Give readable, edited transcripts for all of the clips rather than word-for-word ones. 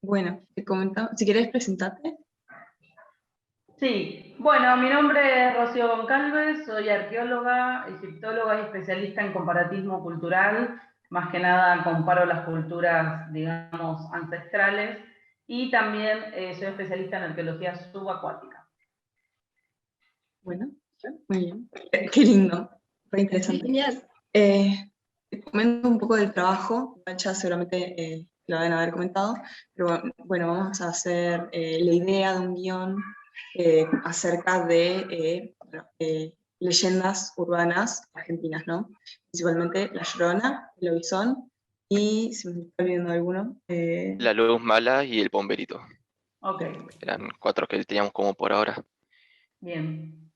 Bueno, te comentaba, si querés presentarte. Sí, bueno, mi nombre es Rocío Goncalves, soy arqueóloga, egiptóloga y especialista en comparatismo cultural. Más que nada comparo las culturas, digamos, ancestrales, y también soy especialista en arqueología subacuática. Bueno, muy bien. Qué lindo, re interesante. Genial. Te comento un poco del trabajo, igual ya seguramente lo deben haber comentado, pero bueno, vamos a hacer la idea de un guión acerca de leyendas urbanas argentinas, ¿no? Principalmente La Llorona, El Lobizón y, si me estoy olvidando alguno, La Luz Mala y el Bomberito. Ok, Eran 4 que teníamos como por ahora. bien.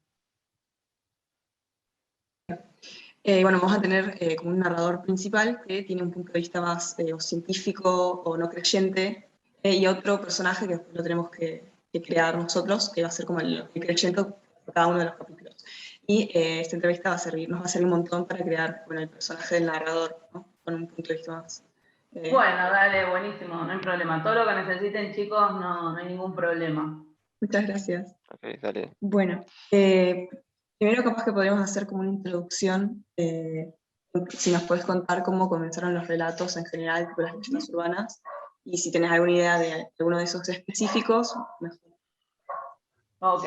Bueno, vamos a tener como un narrador principal que tiene un punto de vista más o científico o no creyente, y otro personaje que después lo tenemos que crear nosotros, que va a ser como el creyente por cada uno de los capítulos. Y esta entrevista nos va a servir un montón para crear el personaje del narrador, ¿no? Con un punto de vista más. Bueno, dale, buenísimo, no hay problema. Todo lo que necesiten, chicos, no hay ningún problema. Muchas gracias. Ok, dale. Bueno, primero capaz que podríamos hacer como una introducción, si nos puedes contar cómo comenzaron los relatos en general, tipo las leyendas urbanas, y si tenés alguna idea de alguno de esos específicos, mejor. Ok.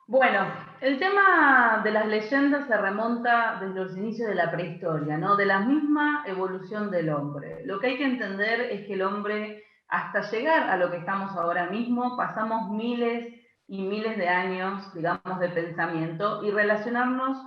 Bueno, el tema de las leyendas se remonta desde los inicios de la prehistoria, ¿no? De la misma evolución del hombre. Lo que hay que entender es que el hombre, hasta llegar a lo que estamos ahora mismo, pasamos miles y miles de años, digamos, de pensamiento y relacionarnos,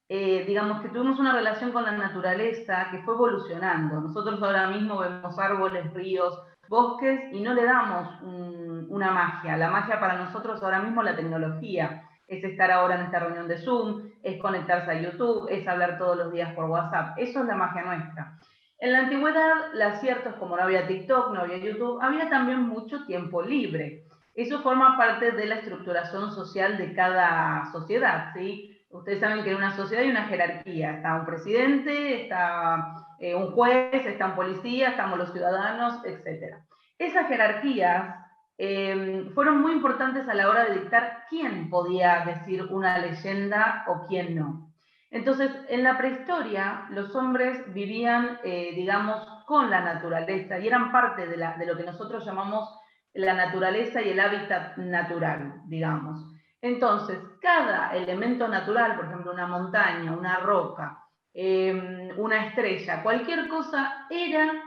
digamos, que tuvimos una relación con la naturaleza que fue evolucionando. Nosotros ahora mismo vemos árboles, ríos, bosques y no le damos una magia. La magia para nosotros ahora mismo es la tecnología. Es estar ahora en esta reunión de Zoom, es conectarse a YouTube, es hablar todos los días por WhatsApp. Eso es la magia nuestra. En la antigüedad, lo cierto es como no había TikTok, no había YouTube, había también mucho tiempo libre. Eso forma parte de la estructuración social de cada sociedad, ¿sí? Ustedes saben que en una sociedad hay una jerarquía. Está un presidente, está un juez, está un policía, estamos los ciudadanos, etc. Esas jerarquías fueron muy importantes a la hora de dictar quién podía decir una leyenda o quién no. Entonces, en la prehistoria, los hombres vivían, digamos, con la naturaleza y eran parte de lo que nosotros llamamos la naturaleza y el hábitat natural, digamos. Entonces, cada elemento natural, por ejemplo, una montaña, una roca, una estrella, cualquier cosa, era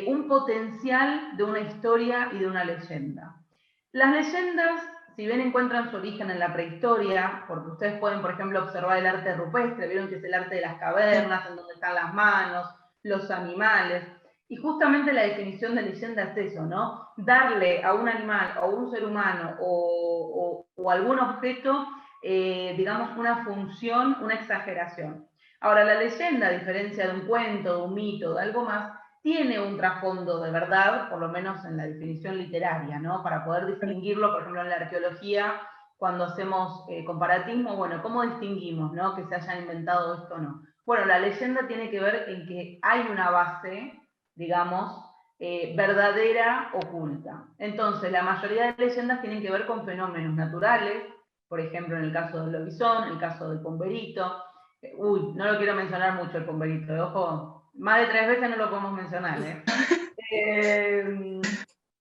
un potencial de una historia y de una leyenda. Las leyendas, si bien encuentran su origen en la prehistoria, porque ustedes pueden, por ejemplo, observar el arte rupestre, vieron que es el arte de las cavernas, en donde están las manos, los animales, y justamente la definición de leyenda es eso, ¿no? Darle a un animal o a un ser humano o algún objeto, digamos, una función, una exageración. Ahora, la leyenda, a diferencia de un cuento, de un mito, de algo más, tiene un trasfondo de verdad, por lo menos en la definición literaria, ¿no? Para poder distinguirlo, por ejemplo, en la arqueología, cuando hacemos comparatismo, bueno, ¿cómo distinguimos, ¿no? Que se haya inventado esto o no? Bueno, la leyenda tiene que ver en que hay una base, digamos, verdadera, oculta. Entonces, la mayoría de leyendas tienen que ver con fenómenos naturales, por ejemplo, en el caso del lobizón, en el caso del pomberito. Uy, no lo quiero mencionar mucho el pomberito, ojo, más de 3 veces no lo podemos mencionar,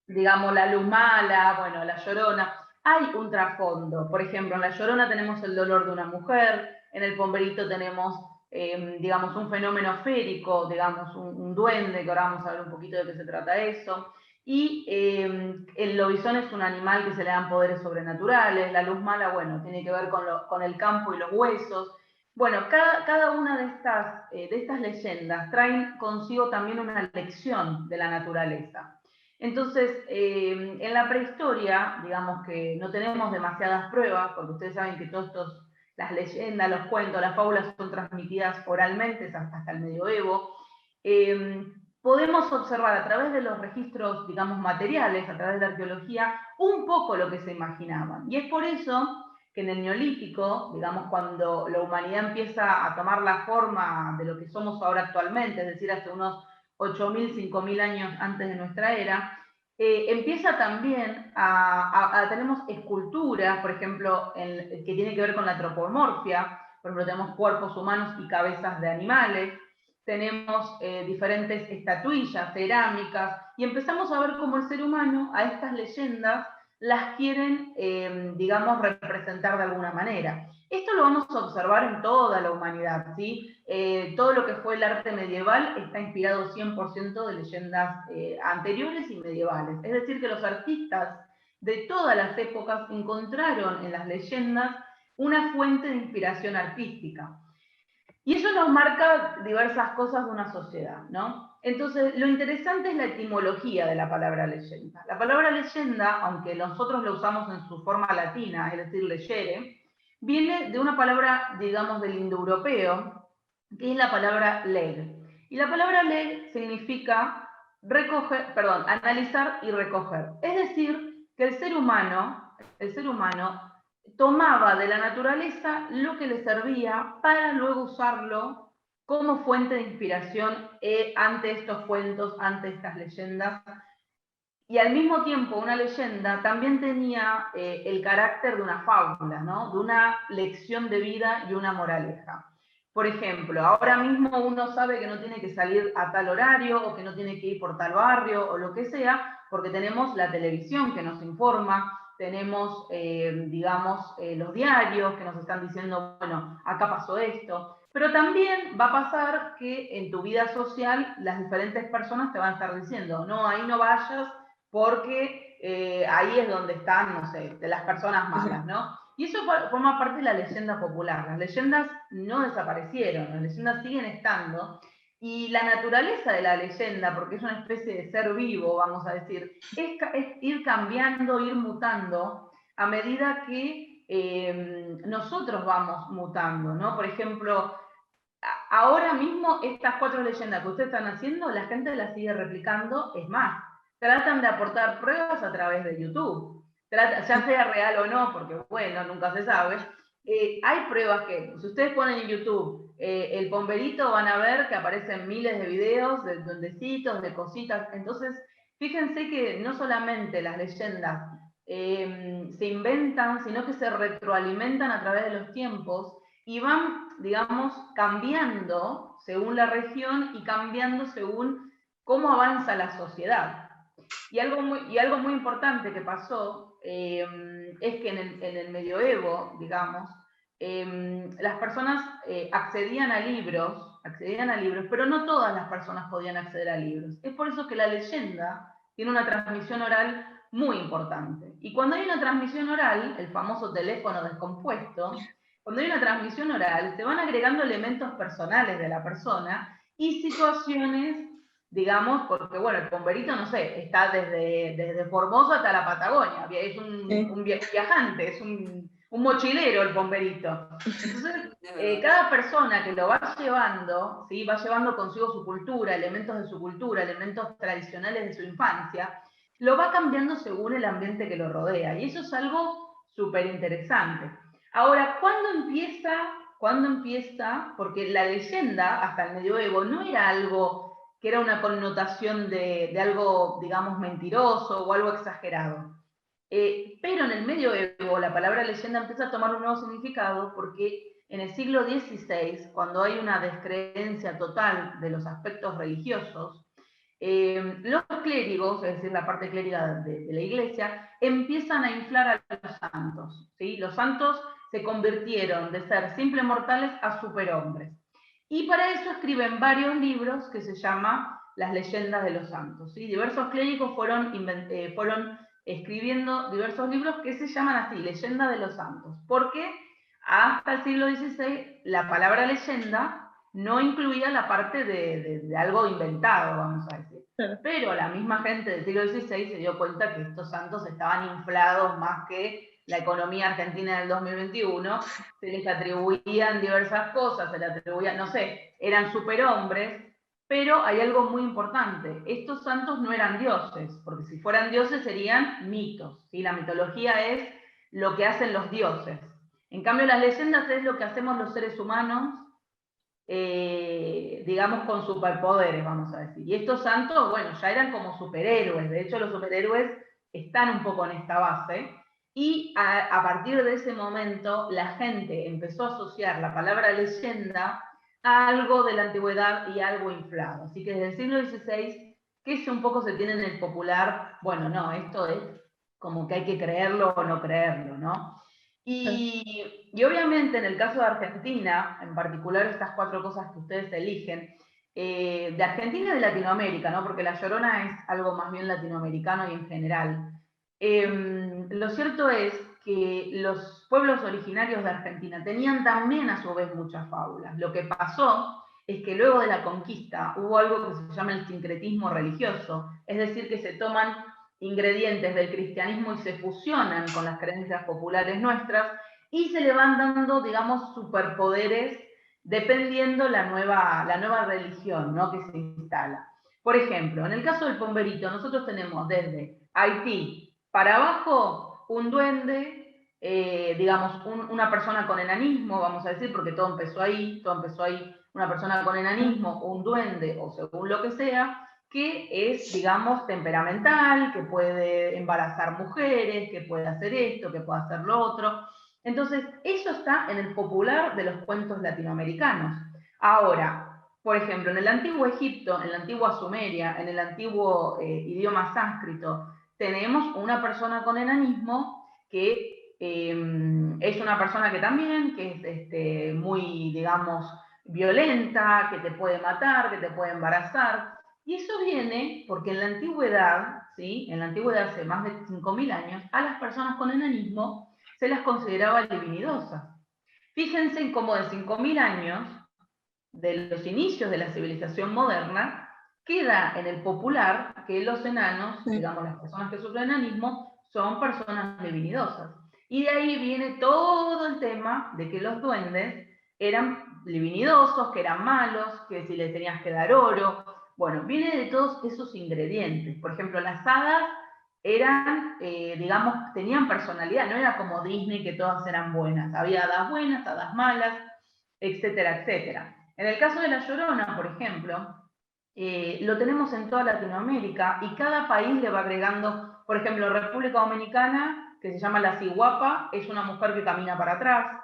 digamos, la luz mala, bueno, la llorona. Hay un trasfondo. Por ejemplo, en la llorona tenemos el dolor de una mujer, en el pomberito tenemos, digamos, un fenómeno férico, digamos, un duende, que ahora vamos a ver un poquito de qué se trata eso. Y el lobizón es un animal que se le dan poderes sobrenaturales. La luz mala, bueno, tiene que ver con el campo y los huesos. Bueno, cada una de estas leyendas traen consigo también una lección de la naturaleza. Entonces, en la prehistoria, digamos que no tenemos demasiadas pruebas, porque ustedes saben que las leyendas, los cuentos, las fábulas son transmitidas oralmente hasta el medioevo. Podemos observar a través de los registros, digamos, materiales, a través de la arqueología, un poco lo que se imaginaban. Y es por eso que en el Neolítico, digamos, cuando la humanidad empieza a tomar la forma de lo que somos ahora actualmente, es decir, hace unos 8.000, 5.000 años antes de nuestra era, empieza también tenemos esculturas, por ejemplo, que tienen que ver con la antropomorfia. Por ejemplo, tenemos cuerpos humanos y cabezas de animales, tenemos diferentes estatuillas, cerámicas, y empezamos a ver cómo el ser humano a estas leyendas las quieren, digamos, representar de alguna manera. Esto lo vamos a observar en toda la humanidad, ¿sí? Todo lo que fue el arte medieval está inspirado 100% de leyendas anteriores y medievales. Es decir, que los artistas de todas las épocas encontraron en las leyendas una fuente de inspiración artística. Y eso nos marca diversas cosas de una sociedad, ¿no? Entonces, lo interesante es la etimología de la palabra leyenda. La palabra leyenda, aunque nosotros la usamos en su forma latina, es decir, leyere, viene de una palabra, digamos, del indoeuropeo, que es la palabra leg. Y la palabra leg significa analizar y recoger. Es decir, que el ser humano tomaba de la naturaleza lo que le servía para luego usarlo como fuente de inspiración ante estos cuentos, ante estas leyendas. Y al mismo tiempo una leyenda también tenía el carácter de una fábula, ¿no? De una lección de vida y una moraleja. Por ejemplo, ahora mismo uno sabe que no tiene que salir a tal horario o que no tiene que ir por tal barrio o lo que sea, porque tenemos la televisión que nos informa, tenemos, digamos, los diarios que nos están diciendo, bueno, acá pasó esto. Pero también va a pasar que en tu vida social las diferentes personas te van a estar diciendo, no, ahí no vayas porque ahí es donde están, no sé, de las personas malas, ¿no? Y eso forma parte de la leyenda popular. Las leyendas no desaparecieron, las leyendas siguen estando. Y la naturaleza de la leyenda, porque es una especie de ser vivo, vamos a decir, es ir cambiando, ir mutando a medida que nosotros vamos mutando, ¿no? Por ejemplo, ahora mismo estas 4 leyendas que ustedes están haciendo, la gente las sigue replicando, es más, tratan de aportar pruebas a través de YouTube, ya sea real o no, porque bueno, nunca se sabe. Hay pruebas que, si ustedes ponen en YouTube el pomberito, van a ver que aparecen miles de videos de duendecitos, de cositas. Entonces, fíjense que no solamente las leyendas se inventan, sino que se retroalimentan a través de los tiempos y van, digamos, cambiando según la región y cambiando según cómo avanza la sociedad. Y algo muy importante que pasó es que en el medioevo, digamos, las personas accedían a libros, pero no todas las personas podían acceder a libros. Es por eso que la leyenda tiene una transmisión oral muy importante. Y cuando hay una transmisión oral, el famoso teléfono descompuesto, cuando hay una transmisión oral, se van agregando elementos personales de la persona y situaciones, digamos, porque bueno, el pomberito, no sé, está desde Formosa hasta la Patagonia, es un viajante, es un mochilero el pomberito. Entonces, cada persona que lo va llevando, ¿sí? Va llevando consigo su cultura, elementos de su cultura, elementos tradicionales de su infancia, lo va cambiando según el ambiente que lo rodea. Y eso es algo súper interesante. Ahora, ¿cuándo empieza? Porque la leyenda, hasta el medioevo, no era algo que era una connotación de algo, digamos, mentiroso o algo exagerado. Pero en el medioevo la palabra leyenda empieza a tomar un nuevo significado porque en el siglo XVI, cuando hay una descreencia total de los aspectos religiosos, los clérigos, es decir, la parte clériga de la iglesia, empiezan a inflar a los santos, ¿sí? Los santos se convirtieron de ser simples mortales a superhombres. Y para eso escriben varios libros que se llaman Las leyendas de los santos, ¿sí? Diversos clérigos fueron escribiendo diversos libros que se llaman así, Leyenda de los santos, porque hasta el siglo XVI la palabra leyenda no incluía la parte de algo inventado, vamos a decir. Pero la misma gente del siglo XVI se dio cuenta que estos santos estaban inflados más que la economía argentina del 2021, se les atribuían diversas cosas, se les atribuían, no sé, eran superhombres, pero hay algo muy importante, estos santos no eran dioses, porque si fueran dioses serían mitos, ¿sí? La mitología es lo que hacen los dioses. En cambio, las leyendas es lo que hacemos los seres humanos digamos, con superpoderes, vamos a decir. Y estos santos, bueno, ya eran como superhéroes. De hecho, los superhéroes están un poco en esta base. Y a partir de ese momento, la gente empezó a asociar la palabra leyenda a algo de la antigüedad y algo inflado. Así que desde el siglo XVI, que un poco se tiene en el popular, bueno, no, esto es como que hay que creerlo o no creerlo, ¿no? Y obviamente en el caso de Argentina, en particular estas 4 cosas que ustedes eligen, de Argentina y de Latinoamérica, ¿no? Porque La Llorona es algo más bien latinoamericano y en general. Lo cierto es que los pueblos originarios de Argentina tenían también a su vez muchas fábulas. Lo que pasó es que luego de la conquista hubo algo que se llama el sincretismo religioso, es decir, que se toman ingredientes del cristianismo y se fusionan con las creencias populares nuestras y se le van dando, digamos, superpoderes dependiendo la nueva religión, ¿no?, que se instala. Por ejemplo, en el caso del pomberito, nosotros tenemos desde Haití para abajo un duende, digamos, una persona con enanismo, vamos a decir, porque todo empezó ahí, una persona con enanismo, un duende o según lo que sea, que es, digamos, temperamental, que puede embarazar mujeres, que puede hacer esto, que puede hacer lo otro. Entonces, eso está en el popular de los cuentos latinoamericanos. Ahora, por ejemplo, en el antiguo Egipto, en la antigua Sumeria, en el antiguo idioma sánscrito, tenemos una persona con enanismo que es una persona que también, que es muy, digamos, violenta, que te puede matar, que te puede embarazar. Y eso viene porque en la antigüedad, ¿sí?, en la antigüedad, hace más de 5.000 años, a las personas con enanismo se las consideraba divinidosas. Fíjense en cómo de 5.000 años, de los inicios de la civilización moderna, queda en el popular que los enanos, digamos, las personas que sufren enanismo, son personas divinidosas. Y de ahí viene todo el tema de que los duendes eran divinidosos, que eran malos, que si les tenías que dar oro. Bueno, viene de todos esos ingredientes. Por ejemplo, las hadas eran, digamos, tenían personalidad, no era como Disney que todas eran buenas. Había hadas buenas, hadas malas, etcétera, etcétera. En el caso de La Llorona, por ejemplo, lo tenemos en toda Latinoamérica y cada país le va agregando, por ejemplo, República Dominicana, que se llama la ciguapa, es una mujer que camina para atrás.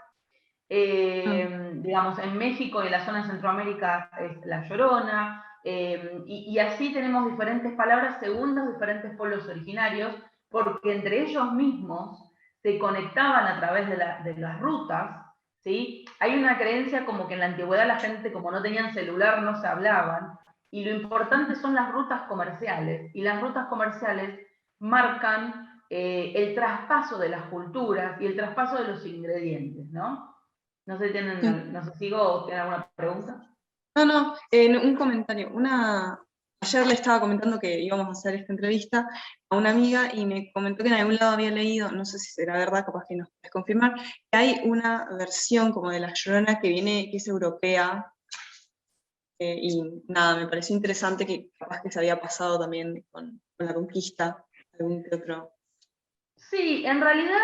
Digamos, en México y en la zona de Centroamérica es La Llorona, y así tenemos diferentes palabras según los diferentes pueblos originarios, porque entre ellos mismos se conectaban a través de las rutas. ¿Sí? Hay una creencia como que en la antigüedad la gente, como no tenían celular, no se hablaban, y lo importante son las rutas comerciales, y las rutas comerciales marcan el traspaso de las culturas y el traspaso de los ingredientes, ¿no? No sé, no sé, ¿sigo o tienen alguna pregunta? No, un comentario. Ayer le estaba comentando que íbamos a hacer esta entrevista a una amiga y me comentó que en algún lado había leído, no sé si será verdad, capaz que nos puedes confirmar, que hay una versión como de La Llorona que es europea, y nada, me pareció interesante que capaz que se había pasado también con la conquista, algún que otro. Sí, en realidad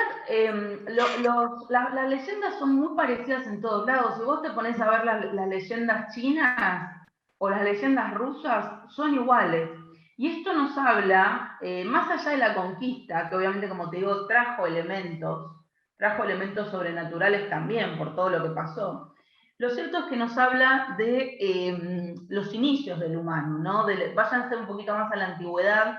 las leyendas son muy parecidas en todos lados. Si vos te pones a ver las leyendas chinas o las leyendas rusas, son iguales. Y esto nos habla, más allá de la conquista, que obviamente, como te digo, trajo elementos sobrenaturales también por todo lo que pasó. Lo cierto es que nos habla de los inicios del humano, ¿no? Váyanse un poquito más a la antigüedad,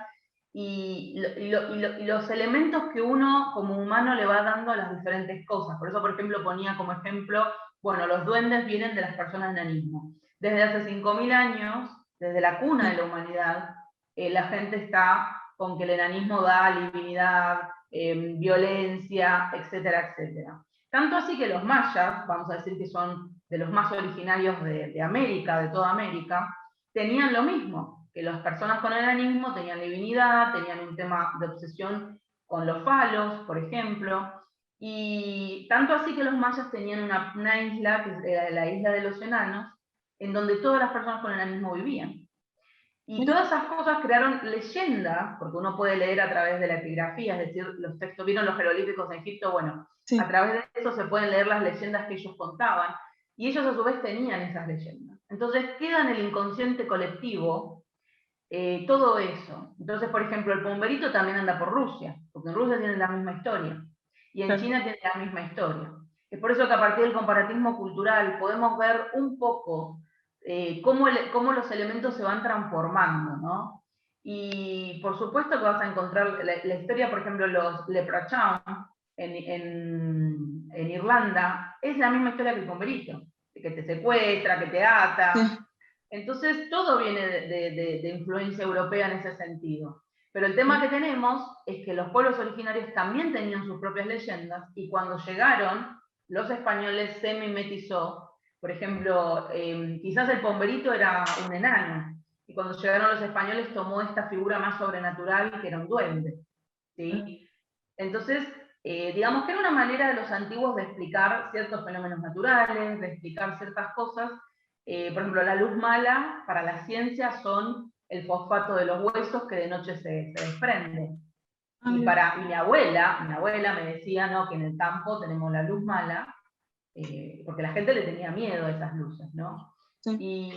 y los elementos que uno como humano le va dando a las diferentes cosas. Por eso, por ejemplo, ponía como ejemplo, bueno, los duendes vienen de las personas de enanismo. Desde hace 5.000 años, desde la cuna de la humanidad, la gente está con que el enanismo da divinidad, violencia, etcétera, etcétera. Tanto así que los mayas, vamos a decir que son de los más originarios de América, de toda América, tenían lo mismo, que las personas con enanismo tenían divinidad, tenían un tema de obsesión con los falos, por ejemplo, y tanto así que los mayas tenían una isla, que era la isla de los enanos, en donde todas las personas con enanismo vivían. Y todas esas cosas crearon leyendas, porque uno puede leer a través de la epigrafía, es decir, los textos, vieron los jeroglíficos de Egipto, bueno, sí, a través de eso se pueden leer las leyendas que ellos contaban. y ellos a su vez tenían esas leyendas. Entonces queda en el inconsciente colectivo todo eso. Entonces, por ejemplo, el pomberito también anda por Rusia, porque en Rusia tienen la misma historia, y en China tienen la misma historia. Es por eso que a partir del comparatismo cultural podemos ver un poco cómo los elementos se van transformando, ¿no? Y por supuesto que vas a encontrar la historia, por ejemplo, los leprechaun en Irlanda, es la misma historia que el pomberito, que te secuestra, que te ata. Sí. Entonces todo viene de influencia europea en ese sentido. Pero el tema que tenemos es que los pueblos originarios también tenían sus propias leyendas, y cuando llegaron, los españoles se mimetizó. Por ejemplo, quizás el pomberito era un enano, y cuando llegaron los españoles tomó esta figura más sobrenatural, que era un duende, ¿sí? Entonces, digamos que era una manera de los antiguos de explicar ciertos fenómenos naturales, de explicar ciertas cosas. Por ejemplo, la luz mala para la ciencia son el fosfato de los huesos que de noche se desprende. Y mi abuela me decía, ¿no?, que en el campo tenemos la luz mala, porque la gente le tenía miedo a esas luces, ¿no? Sí.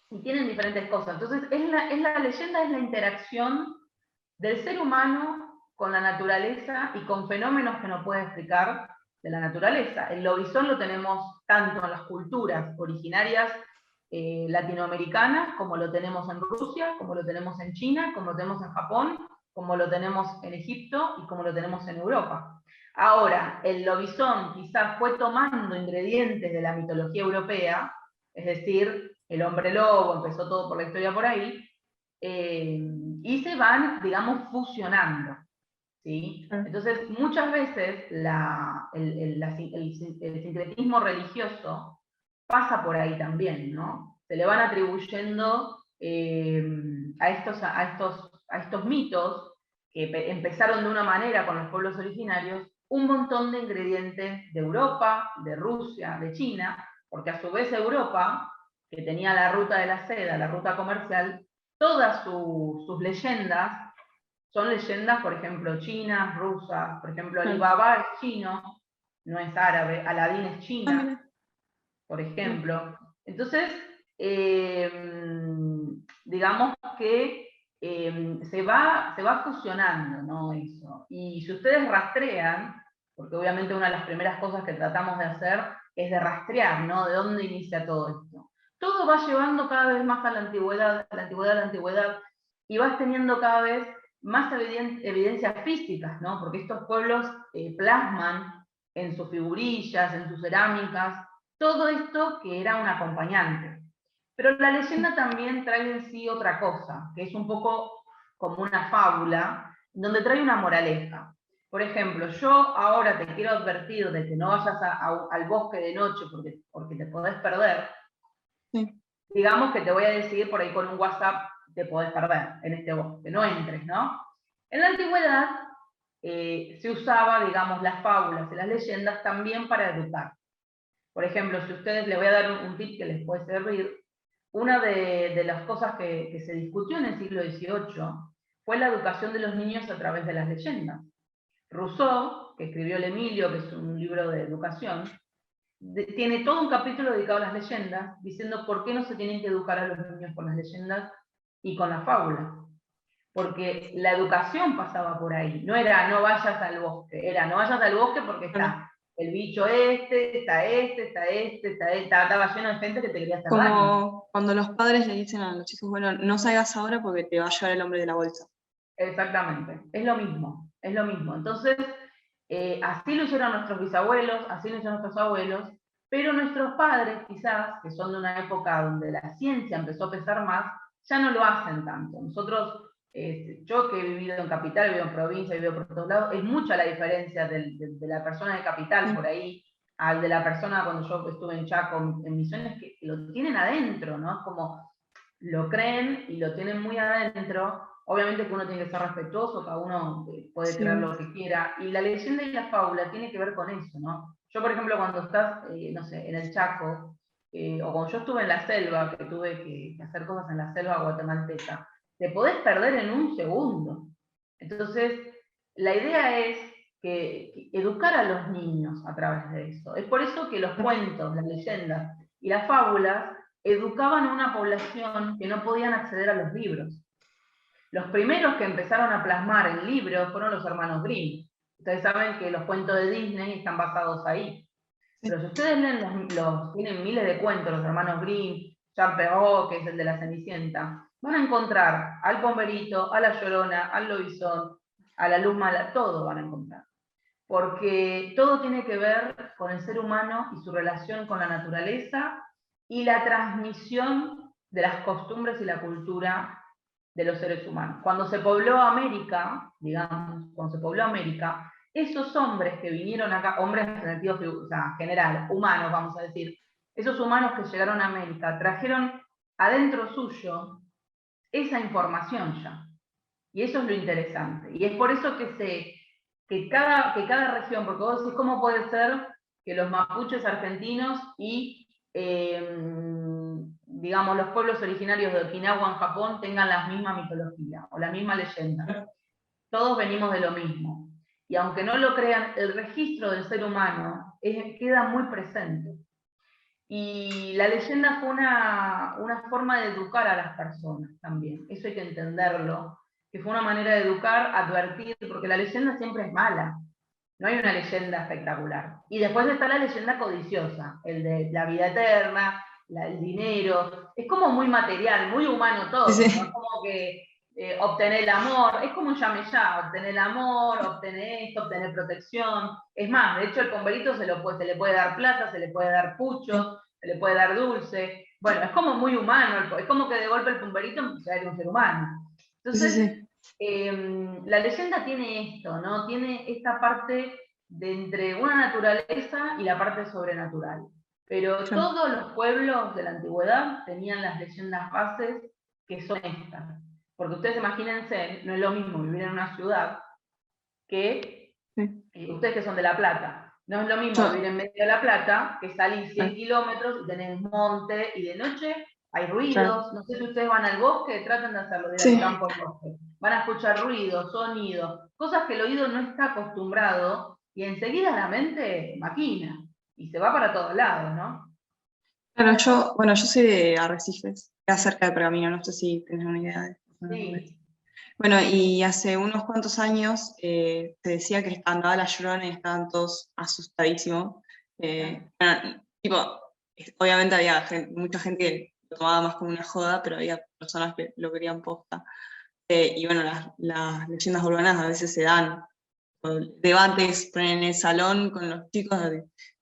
Y tienen diferentes cosas. Entonces, la leyenda es la interacción del ser humano con la naturaleza y con fenómenos que no puede explicar de la naturaleza. El lobizón lo tenemos tanto en las culturas originarias latinoamericanas, como lo tenemos en Rusia, como lo tenemos en China, como lo tenemos en Japón, como lo tenemos en Egipto y como lo tenemos en Europa. Ahora, el lobizón quizás fue tomando ingredientes de la mitología europea, es decir, el hombre lobo, empezó todo por la historia por ahí, y se van, digamos, fusionando, ¿sí? Entonces, muchas veces el sincretismo religioso pasa por ahí también, ¿no? Se le van atribuyendo a estos mitos, que empezaron de una manera con los pueblos originarios, un montón de ingredientes de Europa, de Rusia, de China, porque a su vez Europa, que tenía la ruta de la seda, la ruta comercial, todas sus leyendas son leyendas, por ejemplo, chinas, rusas. Por ejemplo, Alibaba es chino, no es árabe. Aladín es china, por ejemplo. Entonces, digamos que se va fusionando, ¿no?, eso. Y si ustedes rastrean, porque obviamente una de las primeras cosas que tratamos de hacer es de rastrear, ¿no?, de dónde inicia todo esto. Todo va llevando cada vez más a la antigüedad, a la antigüedad, y vas teniendo cada vez más evidencias físicas, ¿no?, porque estos pueblos plasman en sus figurillas, en sus cerámicas, todo esto que era un acompañante. Pero la leyenda también trae en sí otra cosa, que es un poco como una fábula, donde trae una moraleja. Por ejemplo, yo ahora te quiero advertir de que no vayas al bosque de noche porque te podés perder. Sí. Digamos que te voy a decir por ahí con un WhatsApp, te podés perder en este bosque, no entres, ¿no? En la antigüedad se usaba, digamos, las fábulas y las leyendas también para educar. Por ejemplo, si ustedes, les voy a dar un tip que les puede servir, una de las cosas que se discutió en el siglo XVIII fue la educación de los niños a través de las leyendas. Rousseau, que escribió el Emilio, que es un libro de educación, tiene todo un capítulo dedicado a las leyendas, diciendo por qué no se tienen que educar a los niños con las leyendas y con la fábula. Porque la educación pasaba por ahí, no era no vayas al bosque, era no vayas al bosque porque está el bicho estaba lleno de gente que te quería hacer daño. Como cuando los padres le dicen a los chicos, bueno, no salgas ahora porque te va a llevar el hombre de la bolsa. Exactamente, es lo mismo, es lo mismo. Entonces, así lo hicieron nuestros bisabuelos, así lo hicieron nuestros abuelos, pero nuestros padres quizás, que son de una época donde la ciencia empezó a pesar más, ya no lo hacen tanto. Nosotros, yo que he vivido en capital, he vivido en provincia, he vivido por todos lados, es mucha la diferencia de la persona de capital por ahí al de la persona cuando yo estuve en Chaco, en Misiones, que lo tienen adentro, ¿no? Es como, lo creen y lo tienen muy adentro. Obviamente que uno tiene que ser respetuoso, cada uno puede creer lo que quiera, y la leyenda y la fábula tiene que ver con eso, ¿no? Yo, por ejemplo, cuando estás, no sé, en el Chaco, o cuando yo estuve en la selva, que tuve que hacer cosas en la selva guatemalteca, te podés perder en un segundo. Entonces, la idea es que educar a los niños a través de eso. Es por eso que los cuentos, las leyendas y las fábulas educaban a una población que no podían acceder a los libros. Los primeros que empezaron a plasmar en libros fueron los hermanos Grimm. Ustedes saben que los cuentos de Disney están basados ahí. Pero si ustedes leen tienen miles de cuentos, los hermanos Grimm, Jean Perrault, que es el de la Cenicienta, van a encontrar al Pomberito, a la Llorona, al Lobizón, a la Luz Mala, todo van a encontrar. Porque todo tiene que ver con el ser humano y su relación con la naturaleza y la transmisión de las costumbres y la cultura de los seres humanos. Cuando se pobló América, digamos, esos hombres que vinieron acá, hombres en sentido, o sea, general, humanos, vamos a decir, esos humanos que llegaron a América, trajeron adentro suyo esa información ya. Y eso es lo interesante. Y es por eso que cada región, porque vos decís, ¿cómo puede ser que los mapuches argentinos y, digamos, los pueblos originarios de Okinawa en Japón tengan la misma mitología o la misma leyenda? Todos venimos de lo mismo. Y aunque no lo crean, el registro del ser humano queda muy presente. Y la leyenda fue una forma de educar a las personas también. Eso hay que entenderlo. Que fue una manera de educar, advertir, porque la leyenda siempre es mala. No hay una leyenda espectacular. Y después está la leyenda codiciosa, el de la vida eterna, el dinero. Es como muy material, muy humano todo, Sí. ¿no? Es como que obtener el amor, es como un llame ya, obtener el amor, obtener esto, obtener protección. Es más, de hecho el pomberito se le puede dar plata, se le puede dar pucho, se le puede dar dulce. Bueno, es como muy humano, es como que de golpe el pomberito empieza a ser un ser humano. Entonces, la leyenda tiene esto, ¿no? Tiene esta parte de entre una naturaleza y la parte sobrenatural. Pero todos los pueblos de la antigüedad tenían las leyendas bases que son estas. Porque ustedes imagínense, no es lo mismo vivir en una ciudad que ustedes que son de La Plata. No es lo mismo vivir en medio de La Plata que salir 100 kilómetros y tener monte y de noche hay ruidos. No sé si ustedes van al bosque, traten de hacerlo, de ir al campo al bosque. Van a escuchar ruidos, sonidos, cosas que el oído no está acostumbrado y enseguida la mente maquina y se va para todos lados, ¿no? Claro, yo soy de Arrecifes, queda cerca de Pergamino, no sé si tenés una idea de eso. Sí. Bueno, y hace unos cuantos años se decía que andaba la Llorona y estaban todos asustadísimos. Bueno, tipo, obviamente había mucha gente que lo tomaba más como una joda, pero había personas que lo querían posta. Y bueno, las leyendas urbanas a veces se dan debates, ponen en el salón con los chicos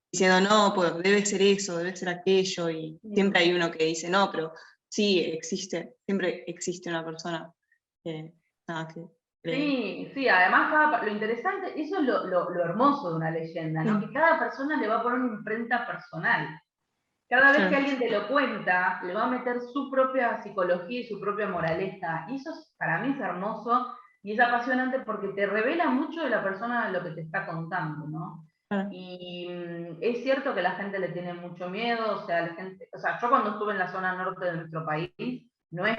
diciendo, no, pues debe ser eso, debe ser aquello, y siempre hay uno que dice, no, pero sí, siempre existe una persona que Sí, además lo interesante, eso es lo hermoso de una leyenda, ¿no? Que cada persona le va a poner una imprenta personal. Cada vez que alguien te lo cuenta, le va a meter su propia psicología y su propia moraleja. Y eso para mí es hermoso y es apasionante porque te revela mucho de la persona lo que te está contando, ¿no? Y es cierto que la gente le tiene mucho miedo, o sea, yo cuando estuve en la zona norte de nuestro país, no es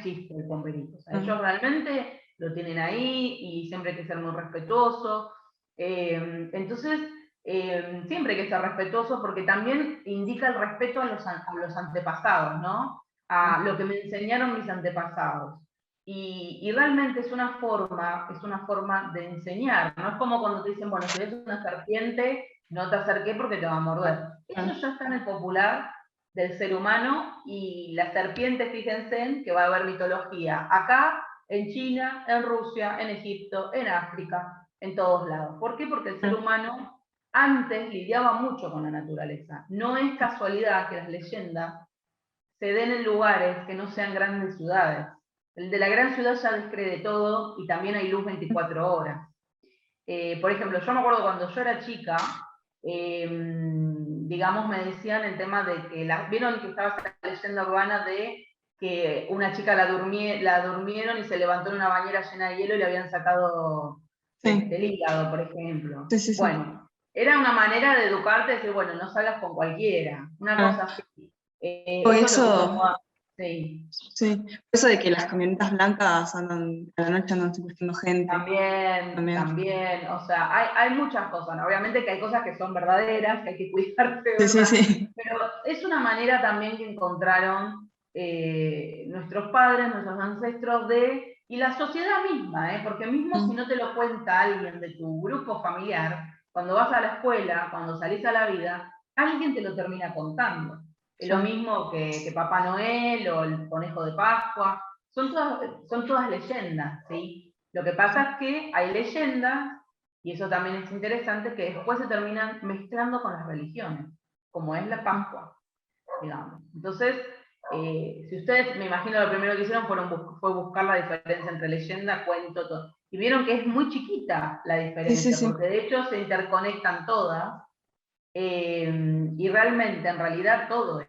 chiste el pomberito. O sea, ellos realmente lo tienen ahí y siempre hay que ser muy respetuoso. Entonces, siempre hay que ser respetuoso porque también indica el respeto a los antepasados, ¿no? A lo que me enseñaron mis antepasados. Y realmente es una forma de enseñar, no es como cuando te dicen, bueno, si ves una serpiente, no te acerques porque te va a morder. Eso ya está en el popular del ser humano y la serpiente, fíjense que va a haber mitología acá, en China, en Rusia, en Egipto, en África, en todos lados. ¿Por qué? Porque el ser humano antes lidiaba mucho con la naturaleza. No es casualidad que las leyendas se den en lugares que no sean grandes ciudades. El de la gran ciudad ya descree de todo y también hay luz 24 horas. Por ejemplo, yo me acuerdo cuando yo era chica, digamos, me decían el tema de que, vieron que estaba esa leyenda urbana de que una chica la durmieron y se levantó en una bañera llena de hielo y le habían sacado el hígado, por ejemplo. Sí. Bueno, era una manera de educarte, decir, bueno, no salgas con cualquiera, una cosa así. Sí. Sí, eso de que las camionetas blancas andan, a la noche andan secuestrando gente. También, o sea, hay muchas cosas, ¿no? Obviamente que hay cosas que son verdaderas, que hay que cuidarse, Sí, ¿verdad? sí. Pero es una manera también que encontraron nuestros padres, nuestros ancestros y la sociedad misma, porque mismo si no te lo cuenta alguien de tu grupo familiar, cuando vas a la escuela, cuando salís a la vida, alguien te lo termina contando. Es lo mismo que Papá Noel o el conejo de Pascua, son todas leyendas, ¿sí? Lo que pasa es que hay leyendas, y eso también es interesante, que después se terminan mezclando con las religiones, como es la Pascua, digamos. Entonces, si ustedes, me imagino, lo primero que hicieron fue buscar la diferencia entre leyenda, cuento, todo. Y vieron que es muy chiquita la diferencia, Sí. porque de hecho se interconectan todas, y realmente, en realidad, todo es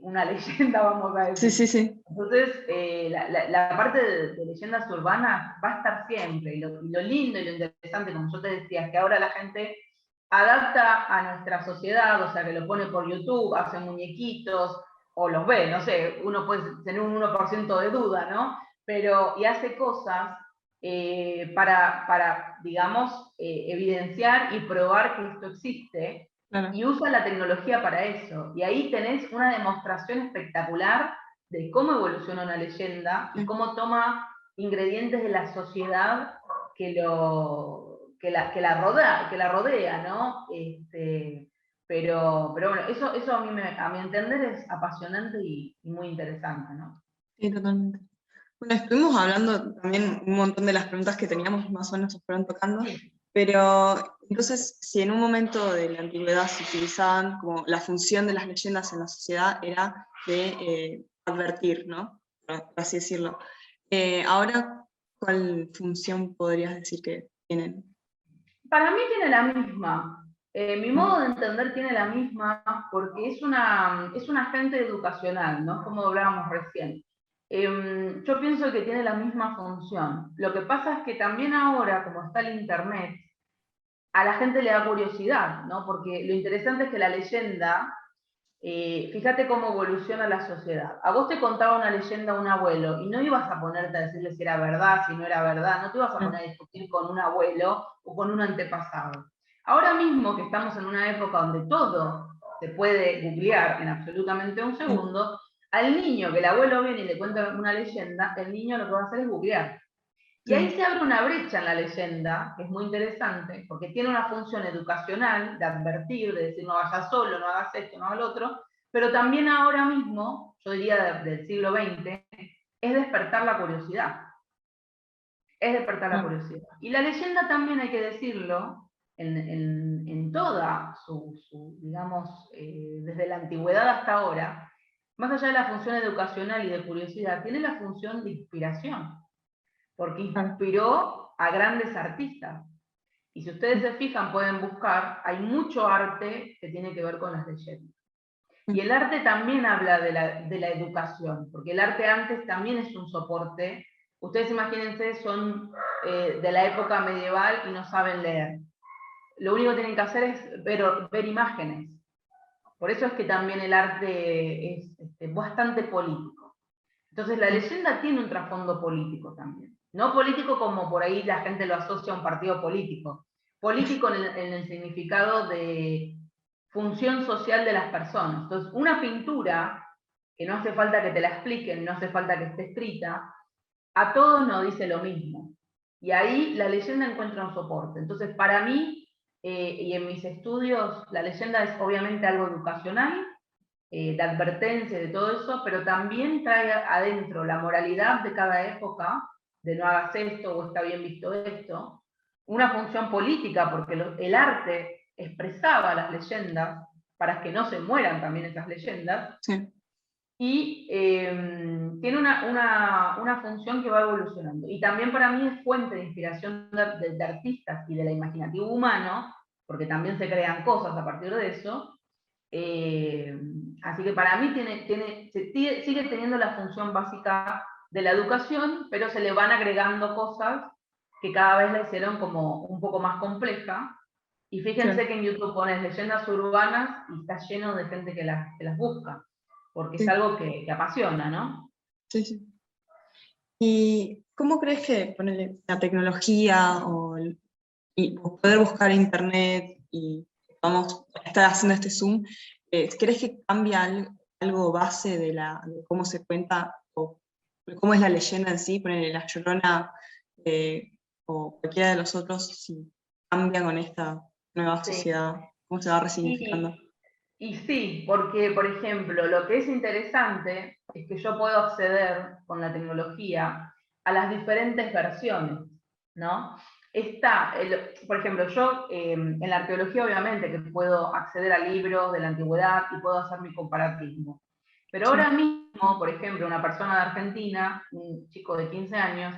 una leyenda, vamos a decir. Sí. Entonces, la parte de leyendas urbanas va a estar siempre, y lo lindo y lo interesante, como yo te decía, es que ahora la gente adapta a nuestra sociedad, o sea, que lo pone por YouTube, hace muñequitos, o los ve, no sé, uno puede tener un 1% de duda, ¿no? Y hace cosas para, digamos, evidenciar y probar que esto existe, Claro. y usa la tecnología para eso. Y ahí tenés una demostración espectacular de cómo evoluciona una leyenda y cómo toma ingredientes de la sociedad que la rodea, ¿no? Pero bueno, eso a mi entender es apasionante y muy interesante, ¿no? Sí, totalmente. Bueno, estuvimos hablando también un montón de las preguntas que teníamos, más o menos se fueron tocando, Sí. pero entonces, si en un momento de la antigüedad se utilizaban como la función de las leyendas en la sociedad era de advertir, ¿no? Por así decirlo. Ahora, ¿cuál función podrías decir que tienen? Para mí tiene la misma. Mi modo de entender tiene la misma porque es un agente educacional, ¿no? Como hablábamos recién. Yo pienso que tiene la misma función. Lo que pasa es que también ahora, como está el Internet, a la gente le da curiosidad, ¿no? Porque lo interesante es que la leyenda, fíjate cómo evoluciona la sociedad. A vos te contaba una leyenda un abuelo y no ibas a ponerte a decirle si era verdad, si no era verdad, no te ibas a poner a discutir con un abuelo o con un antepasado. Ahora mismo que estamos en una época donde todo se puede googlear en absolutamente un segundo, al niño que el abuelo viene y le cuenta una leyenda, el niño lo que va a hacer es googlear. Y ahí se abre una brecha en la leyenda, que es muy interesante, porque tiene una función educacional, de advertir, de decir no vayas solo, no hagas esto, no hagas lo otro, pero también ahora mismo, yo diría del siglo XX, es despertar la curiosidad. Es despertar la curiosidad. Y la leyenda también, hay que decirlo, en toda digamos, desde la antigüedad hasta ahora, más allá de la función educacional y de curiosidad, tiene la función de inspiración, porque inspiró a grandes artistas. Y si ustedes se fijan, pueden buscar, hay mucho arte que tiene que ver con las leyendas. Y el arte también habla de la educación, porque el arte antes también es un soporte. Ustedes imagínense, son de la época medieval y no saben leer. Lo único que tienen que hacer es ver imágenes. Por eso es que también el arte es bastante político. Entonces la leyenda tiene un trasfondo político también. No político como por ahí la gente lo asocia a un partido político. Político en el significado de función social de las personas. Entonces, una pintura, que no hace falta que te la expliquen, no hace falta que esté escrita, a todos nos dice lo mismo. Y ahí la leyenda encuentra un soporte. Entonces, para mí, y en mis estudios, la leyenda es obviamente algo educacional, de advertencia, de todo eso, pero también trae adentro la moralidad de cada época, de no hagas esto o está bien visto esto, una función política, porque el arte expresaba las leyendas para que no se mueran también esas leyendas, y tiene una función que va evolucionando. Y también para mí es fuente de inspiración de artistas y del imaginativo humano, porque también se crean cosas a partir de eso. Así que para mí sigue teniendo la función básica de la educación, pero se le van agregando cosas que cada vez la hicieron como un poco más compleja. Y fíjense que en YouTube pones leyendas urbanas y está lleno de gente que las busca. porque Sí. es algo que apasiona, ¿no? Sí, sí. ¿Y cómo crees que ponele, la tecnología y poder buscar internet y vamos a estar haciendo este Zoom, crees que cambia algo base de cómo se cuenta o de cómo es la leyenda en sí? Ponele La Llorona o cualquiera de los otros, si cambia con esta nueva Sí. sociedad, cómo se va resignificando. Y sí, porque, por ejemplo, lo que es interesante es que yo puedo acceder con la tecnología a las diferentes versiones, ¿no? Por ejemplo, yo en la arqueología obviamente que puedo acceder a libros de la antigüedad y puedo hacer mi comparatismo. Pero ahora mismo, por ejemplo, una persona de Argentina, un chico de 15 años,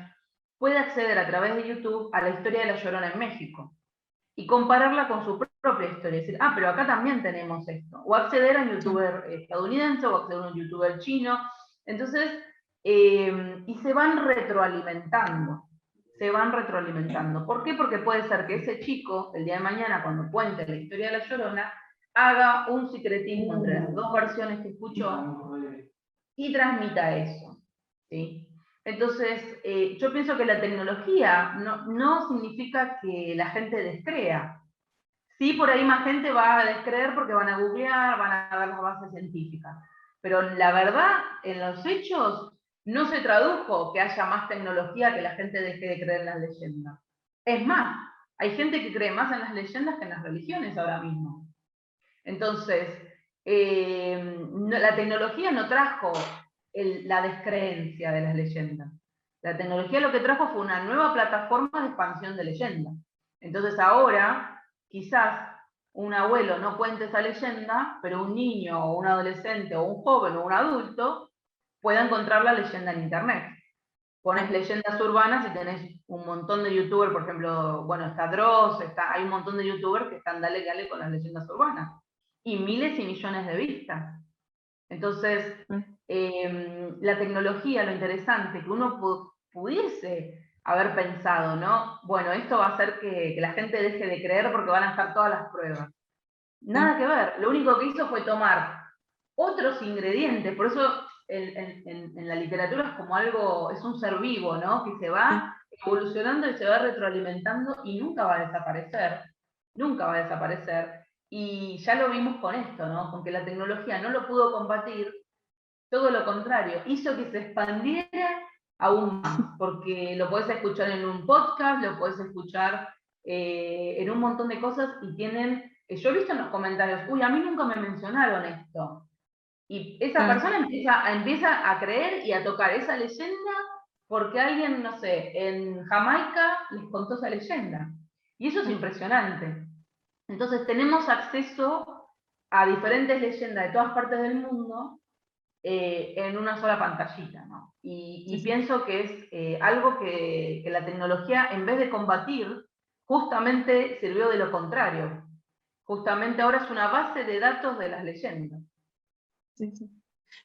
puede acceder a través de YouTube a la historia de La Llorona en México y compararla con su propia historia, decir, pero acá también tenemos esto, o acceder a un youtuber estadounidense, o acceder a un youtuber chino, entonces, y se van retroalimentando, ¿por qué? Porque puede ser que ese chico, el día de mañana, cuando cuente la historia de La Llorona, haga un secretismo entre las dos versiones que escuchó, y transmita eso, ¿sí? Entonces, yo pienso que la tecnología no significa que la gente descrea. Sí, por ahí más gente va a descreer porque van a googlear, van a ver las bases científicas. Pero la verdad, en los hechos, no se tradujo que haya más tecnología que la gente deje de creer en las leyendas. Es más, hay gente que cree más en las leyendas que en las religiones ahora mismo. Entonces, la tecnología no trajo la descreencia de las leyendas. La tecnología lo que trajo fue una nueva plataforma de expansión de leyendas. Entonces ahora, quizás un abuelo no cuente esa leyenda, pero un niño o un adolescente o un joven o un adulto pueda encontrar la leyenda en internet. Pones leyendas urbanas y tenés un montón de youtubers, por ejemplo, bueno, está Dross, hay un montón de youtubers que están dale con las leyendas urbanas. Y miles y millones de vistas. Entonces, la tecnología, lo interesante, que uno pudiese haber pensado, ¿no? Bueno, esto va a hacer que la gente deje de creer porque van a estar todas las pruebas. Nada que ver, lo único que hizo fue tomar otros ingredientes, por eso en la literatura es como algo, es un ser vivo, ¿no? Que se va evolucionando y se va retroalimentando y nunca va a desaparecer, nunca va a desaparecer. Y ya lo vimos con esto, ¿no? Con que la tecnología no lo pudo combatir, todo lo contrario, hizo que se expandiera aún más, porque lo podés escuchar en un podcast, lo podés escuchar en un montón de cosas y tienen, yo he visto en los comentarios, uy, a mí nunca me mencionaron esto. Y esa persona empieza a creer y a tocar esa leyenda porque alguien, no sé, en Jamaica les contó esa leyenda. Y eso es impresionante. Entonces tenemos acceso a diferentes leyendas de todas partes del mundo en una sola pantallita, ¿no? Y pienso que es algo que la tecnología, en vez de combatir, justamente sirvió de lo contrario. Justamente ahora es una base de datos de las leyendas. Sí, sí.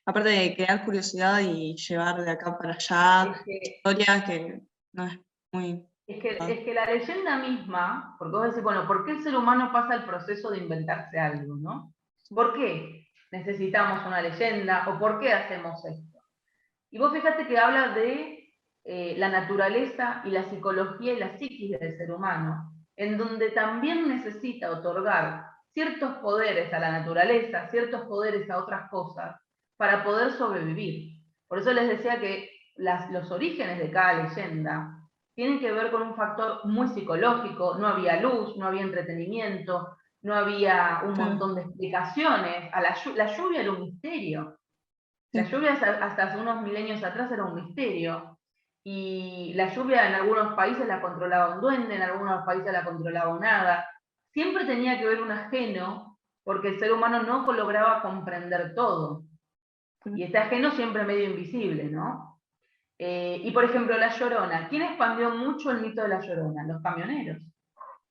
Aparte de crear curiosidad y llevar de acá para allá historias que no es muy... Es que la leyenda misma, porque vos decís, bueno, ¿por qué el ser humano pasa el proceso de inventarse algo, no? ¿Por qué necesitamos una leyenda o por qué hacemos esto? Y vos fíjate que habla de la naturaleza y la psicología y la psiquis del ser humano, en donde también necesita otorgar ciertos poderes a la naturaleza, ciertos poderes a otras cosas, para poder sobrevivir. Por eso les decía que los orígenes de cada leyenda tienen que ver con un factor muy psicológico, no había luz, no había entretenimiento, no había un montón de explicaciones, la lluvia era un misterio. La lluvia hasta hace unos milenios atrás era un misterio. Y la lluvia en algunos países la controlaba un duende, en algunos países la controlaba un hada. Siempre tenía que ver un ajeno, porque el ser humano no lograba comprender todo. Y este ajeno siempre medio invisible, ¿no? Y por ejemplo, La Llorona. ¿Quién expandió mucho el mito de La Llorona? Los camioneros.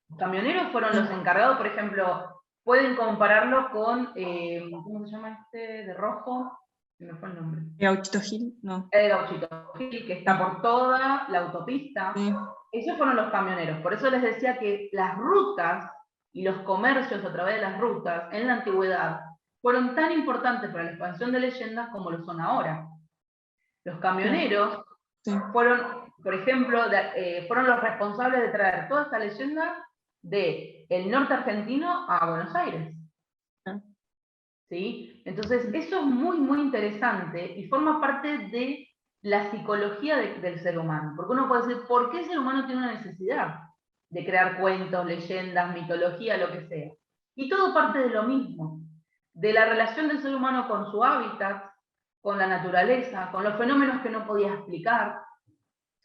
Los camioneros fueron los encargados, por ejemplo, pueden compararlo con, ¿cómo se llama este de rojo? Se me fue el nombre. Gauchito Gil, no. El Gauchito Gil, que está por toda la autopista. Esos fueron los camioneros. Por eso les decía que las rutas y los comercios a través de las rutas en la antigüedad fueron tan importantes para la expansión de leyendas como lo son ahora. Los camioneros fueron, por ejemplo, fueron los responsables de traer toda esta leyenda del norte argentino a Buenos Aires. ¿Sí? Entonces, eso es muy, muy interesante y forma parte de la psicología del ser humano. Porque uno puede decir, ¿por qué el ser humano tiene una necesidad de crear cuentos, leyendas, mitología, lo que sea? Y todo parte de lo mismo, de la relación del ser humano con su hábitat, con la naturaleza, con los fenómenos que no podía explicar,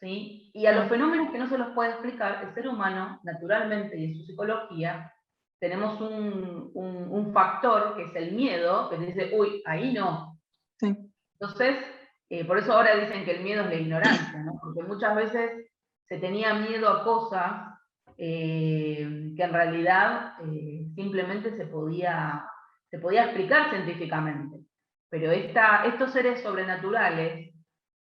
¿sí? Y a los fenómenos que no se los puede explicar, el ser humano, naturalmente, y en su psicología, tenemos un factor que es el miedo, que dice, uy, ahí no. Sí. Entonces, por eso ahora dicen que el miedo es la ignorancia, ¿no? Porque muchas veces se tenía miedo a cosas que en realidad simplemente se podía explicar científicamente. Pero estos seres sobrenaturales,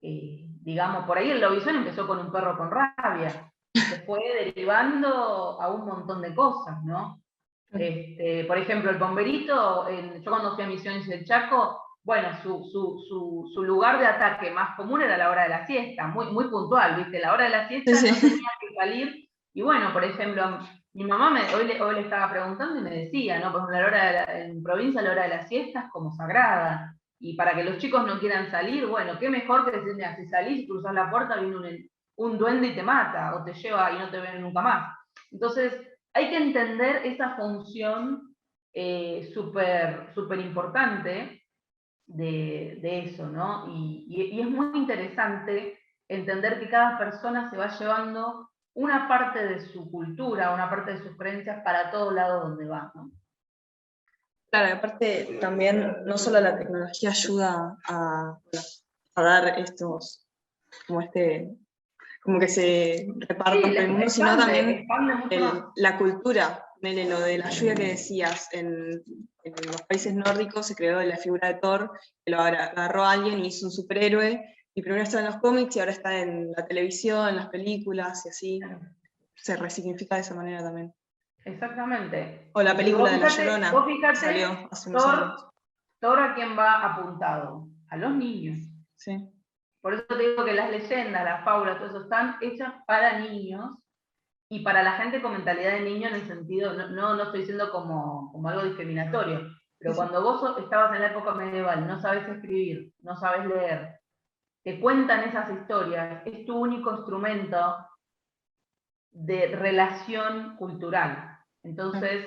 digamos, por ahí el lobizón empezó con un perro con rabia, se fue derivando a un montón de cosas, ¿no? Por ejemplo, el bomberito, yo cuando fui a Misiones del Chaco, bueno, su lugar de ataque más común era la hora de la siesta, muy, muy puntual, ¿viste? La hora de la siesta no tenía que salir, y bueno, por ejemplo, mi mamá hoy le estaba preguntando y me decía, ¿no? Por ejemplo, en provincia la hora de la siesta es como sagrada, y para que los chicos no quieran salir, bueno, qué mejor que decirle, si salís y cruzás la puerta, viene un duende y te mata, o te lleva y no te ven nunca más. Entonces, hay que entender esa función súper importante de eso, ¿no? Y es muy interesante entender que cada persona se va llevando una parte de su cultura, una parte de sus creencias para todo lado donde va, ¿no? Claro, aparte también no solo la tecnología ayuda a dar estos, como que se repartan por el mundo, sino también la cultura. Lo de la lluvia que decías, en los países nórdicos se creó la figura de Thor, que lo agarró a alguien y hizo un superhéroe, y primero estaba en los cómics y ahora está en la televisión, en las películas, y así se resignifica de esa manera también. Exactamente. O la película de La Llorona, vos fíjate, salió hace unos años. Thor, ¿a quién va apuntado? A los niños. Sí. Por eso te digo que las leyendas, las fábulas, todo eso están hechas para niños y para la gente con mentalidad de niño en el sentido, no estoy diciendo como algo discriminatorio, pero cuando vos estabas en la época medieval, no sabes escribir, no sabes leer, te cuentan esas historias, es tu único instrumento de relación cultural. Entonces,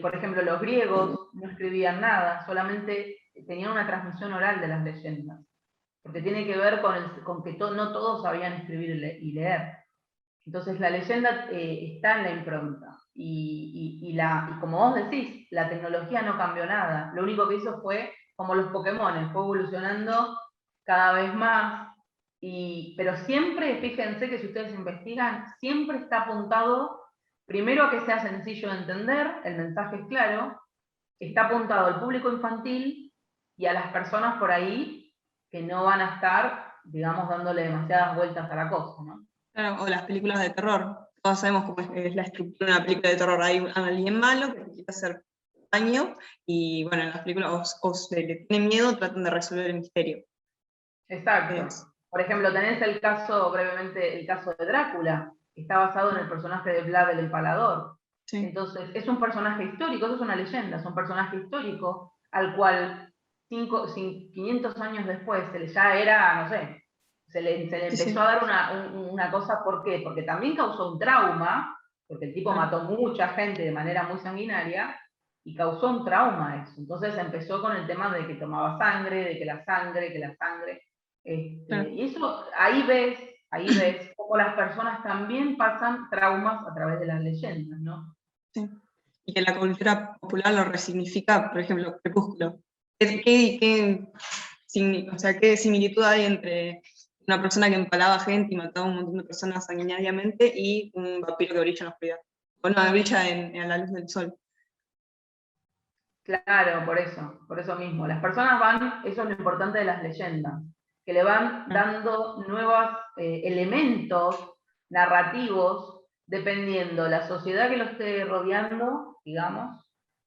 por ejemplo, los griegos no escribían nada, solamente tenían una transmisión oral de las leyendas, porque tiene que ver con que no todos sabían escribir y leer. Entonces la leyenda está en la impronta, y como vos decís, la tecnología no cambió nada, lo único que hizo fue, como los Pokémon, fue evolucionando cada vez más, pero siempre, fíjense que si ustedes investigan, siempre está apuntado, primero a que sea sencillo de entender, el mensaje es claro, está apuntado al público infantil y a las personas por ahí que no van a estar, digamos, dándole demasiadas vueltas a la cosa, ¿no? Claro, o las películas de terror. Todos sabemos cómo es la estructura de una película de terror. Hay alguien malo que quiere hacer daño y, bueno, en las películas o le tienen miedo, tratan de resolver el misterio. Exacto. Por ejemplo, tenés brevemente, el caso de Drácula, que está basado en el personaje de Vlad el Empalador. Sí. Entonces, es un personaje histórico, eso es una leyenda, es un personaje histórico al cual 500 años después ya era, no sé, se le empezó a dar una cosa. ¿Por qué? Porque también causó un trauma, porque el tipo mató mucha gente de manera muy sanguinaria, y causó un trauma eso. Entonces empezó con el tema de que tomaba sangre, de que la sangre. Y eso, ahí ves cómo las personas también pasan traumas a través de las leyendas, ¿no? Sí. Y que la cultura popular lo resignifica, por ejemplo, Crepúsculo. ¿Qué similitud hay entre una persona que empalaba gente y mataba a un montón de personas sanguinariamente y un vampiro que brilla en la oscuridad? O no, brilla a la luz del sol. Claro, por eso mismo. Las personas eso es lo importante de las leyendas, que le van dando nuevos elementos narrativos, dependiendo la sociedad que lo esté rodeando, digamos,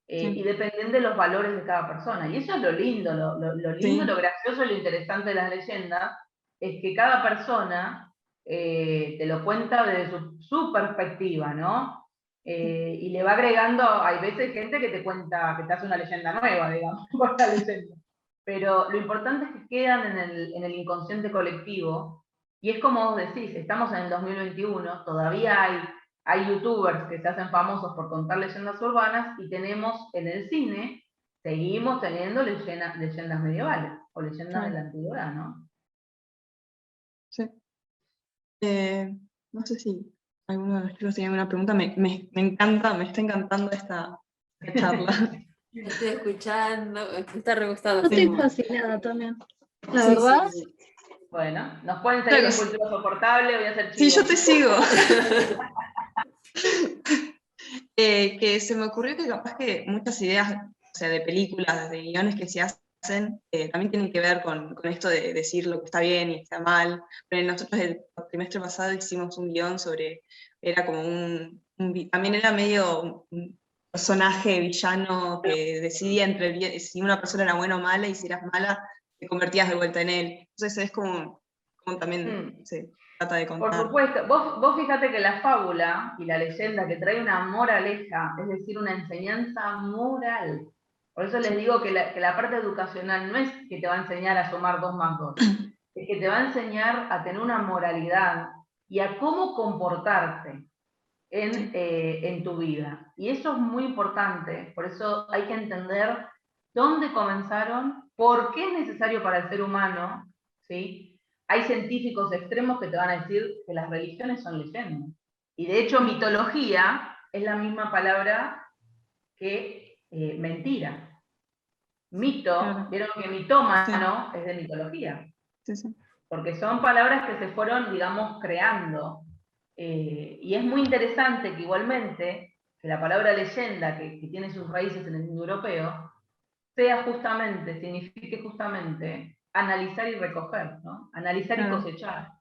y dependen de los valores de cada persona. Y eso es lo lindo, lo lindo, lo gracioso y lo interesante de las leyendas, es que cada persona te lo cuenta desde su perspectiva, ¿no? Y le va agregando, hay veces gente que te cuenta, que te hace una leyenda nueva, digamos, por la leyenda. Pero lo importante es que quedan en el inconsciente colectivo, y es como vos decís, estamos en el 2021, todavía hay youtubers que se hacen famosos por contar leyendas urbanas, y tenemos en el cine, seguimos teniendo leyendas medievales, o leyendas de la antigüedad, ¿no? Sí. No sé si alguno de los chicos tiene alguna pregunta. Me encanta, me está encantando esta charla. Estoy escuchando, me está re gustando. Yo estoy fascinada también. La Sí, verdad. sí, sí. Bueno, nos pueden seguir en Cultura Soportable, voy a hacer Sí, chivos. yo te sigo. Que se me ocurrió que capaz que muchas ideas, o sea, de películas, de guiones que se hacen, también tienen que ver con esto de decir lo que está bien y está mal. Pero nosotros el trimestre pasado hicimos un guión sobre, era como también era medio un personaje villano que decidía si una persona era buena o mala, y si eras mala, te convertías de vuelta en él. Entonces es como también se trata de contar. Por supuesto, vos fíjate que la fábula y la leyenda que trae una moraleja, es decir, una enseñanza moral. Por eso les digo que la parte educacional no es que te va a enseñar a sumar 2 más 2, es que te va a enseñar a tener una moralidad y a cómo comportarte en tu vida. Y eso es muy importante, por eso hay que entender dónde comenzaron, por qué es necesario para el ser humano, ¿sí? Hay científicos extremos que te van a decir que las religiones son leyendas. Y de hecho, mitología es la misma palabra que mentira. Mito, Claro. vieron que mitómano es de mitología. Sí, sí. Porque son palabras que se fueron, digamos, creando. Y es muy interesante que igualmente, que la palabra leyenda, que tiene sus raíces en el indoeuropeo, signifique justamente analizar y recoger, ¿no? Analizar y cosechar.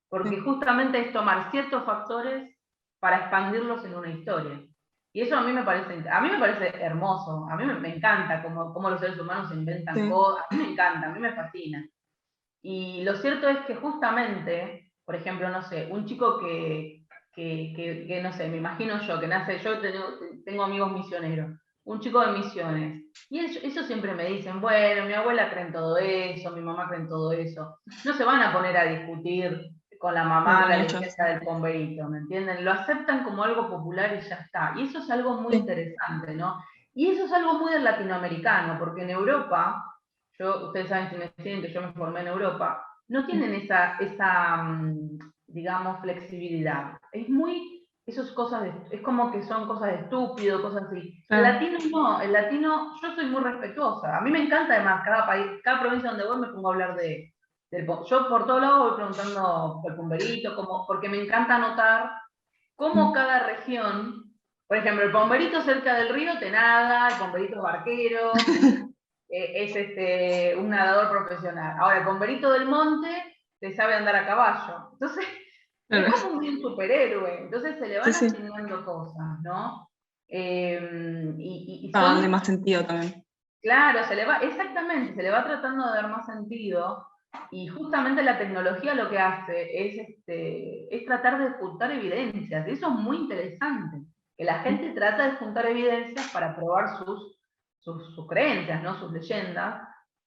Porque justamente es tomar ciertos factores para expandirlos en una historia. Y eso a mí me parece hermoso, a mí me encanta cómo los seres humanos inventan cosas, a mí me encanta, a mí me fascina. Y lo cierto es que justamente, por ejemplo, no sé, un chico que no sé, me imagino yo, que nace, yo tengo amigos misioneros, un chico de misiones, y ellos siempre me dicen, bueno, mi abuela cree en todo eso, mi mamá cree en todo eso, no se van a poner a discutir con la mamá la leyenda del pomberito, ¿me entienden? Lo aceptan como algo popular y ya está, y eso es algo muy interesante, ¿no? Y eso es algo muy del latinoamericano, porque en Europa, ustedes saben, si me siguen, que yo me formé en Europa, no tienen esa digamos, flexibilidad. Es como que son cosas de estúpido, cosas así. El latino no, el latino, yo soy muy respetuosa. A mí me encanta además, cada país, cada provincia donde voy me pongo a hablar yo por todos lados voy preguntando el pomberito, porque me encanta notar cómo cada región, por ejemplo, el pomberito cerca del río te nada, el pomberito es barquero, es un nadador profesional. Ahora, el pomberito del monte te sabe andar a caballo. Entonces, es como un superhéroe. Entonces se le van asignando cosas, ¿no? Dando más sentido también. Claro, exactamente, se le va tratando de dar más sentido. Y justamente la tecnología lo que hace es tratar de juntar evidencias. Y eso es muy interesante, que la gente trata de juntar evidencias para probar sus creencias, ¿no? Sus leyendas.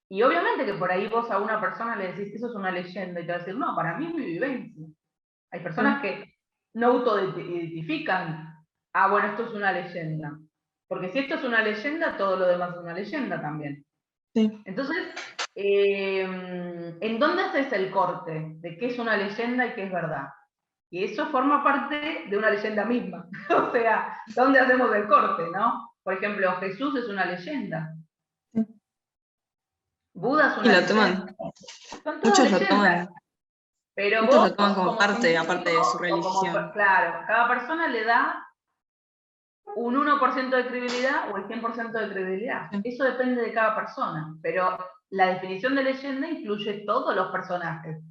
Y obviamente que por ahí vos a una persona le decís, eso es una leyenda, y te va a decir, no, para mí es mi vivencia. Hay personas que no autoidentifican, bueno, esto es una leyenda. Porque si esto es una leyenda, todo lo demás es una leyenda también. Sí. Entonces, ¿en dónde haces el corte de qué es una leyenda y qué es verdad? Y eso forma parte de una leyenda misma. O sea, ¿dónde hacemos el corte, no? Por ejemplo, Jesús es una leyenda. Buda es una leyenda. Muchos lo toman. Pero muchos vos, lo toman como parte, aparte de su religión. Claro, cada persona le da un 1% de credibilidad o el 100% de credibilidad. Eso depende de cada persona, pero la definición de leyenda incluye todos los personajes,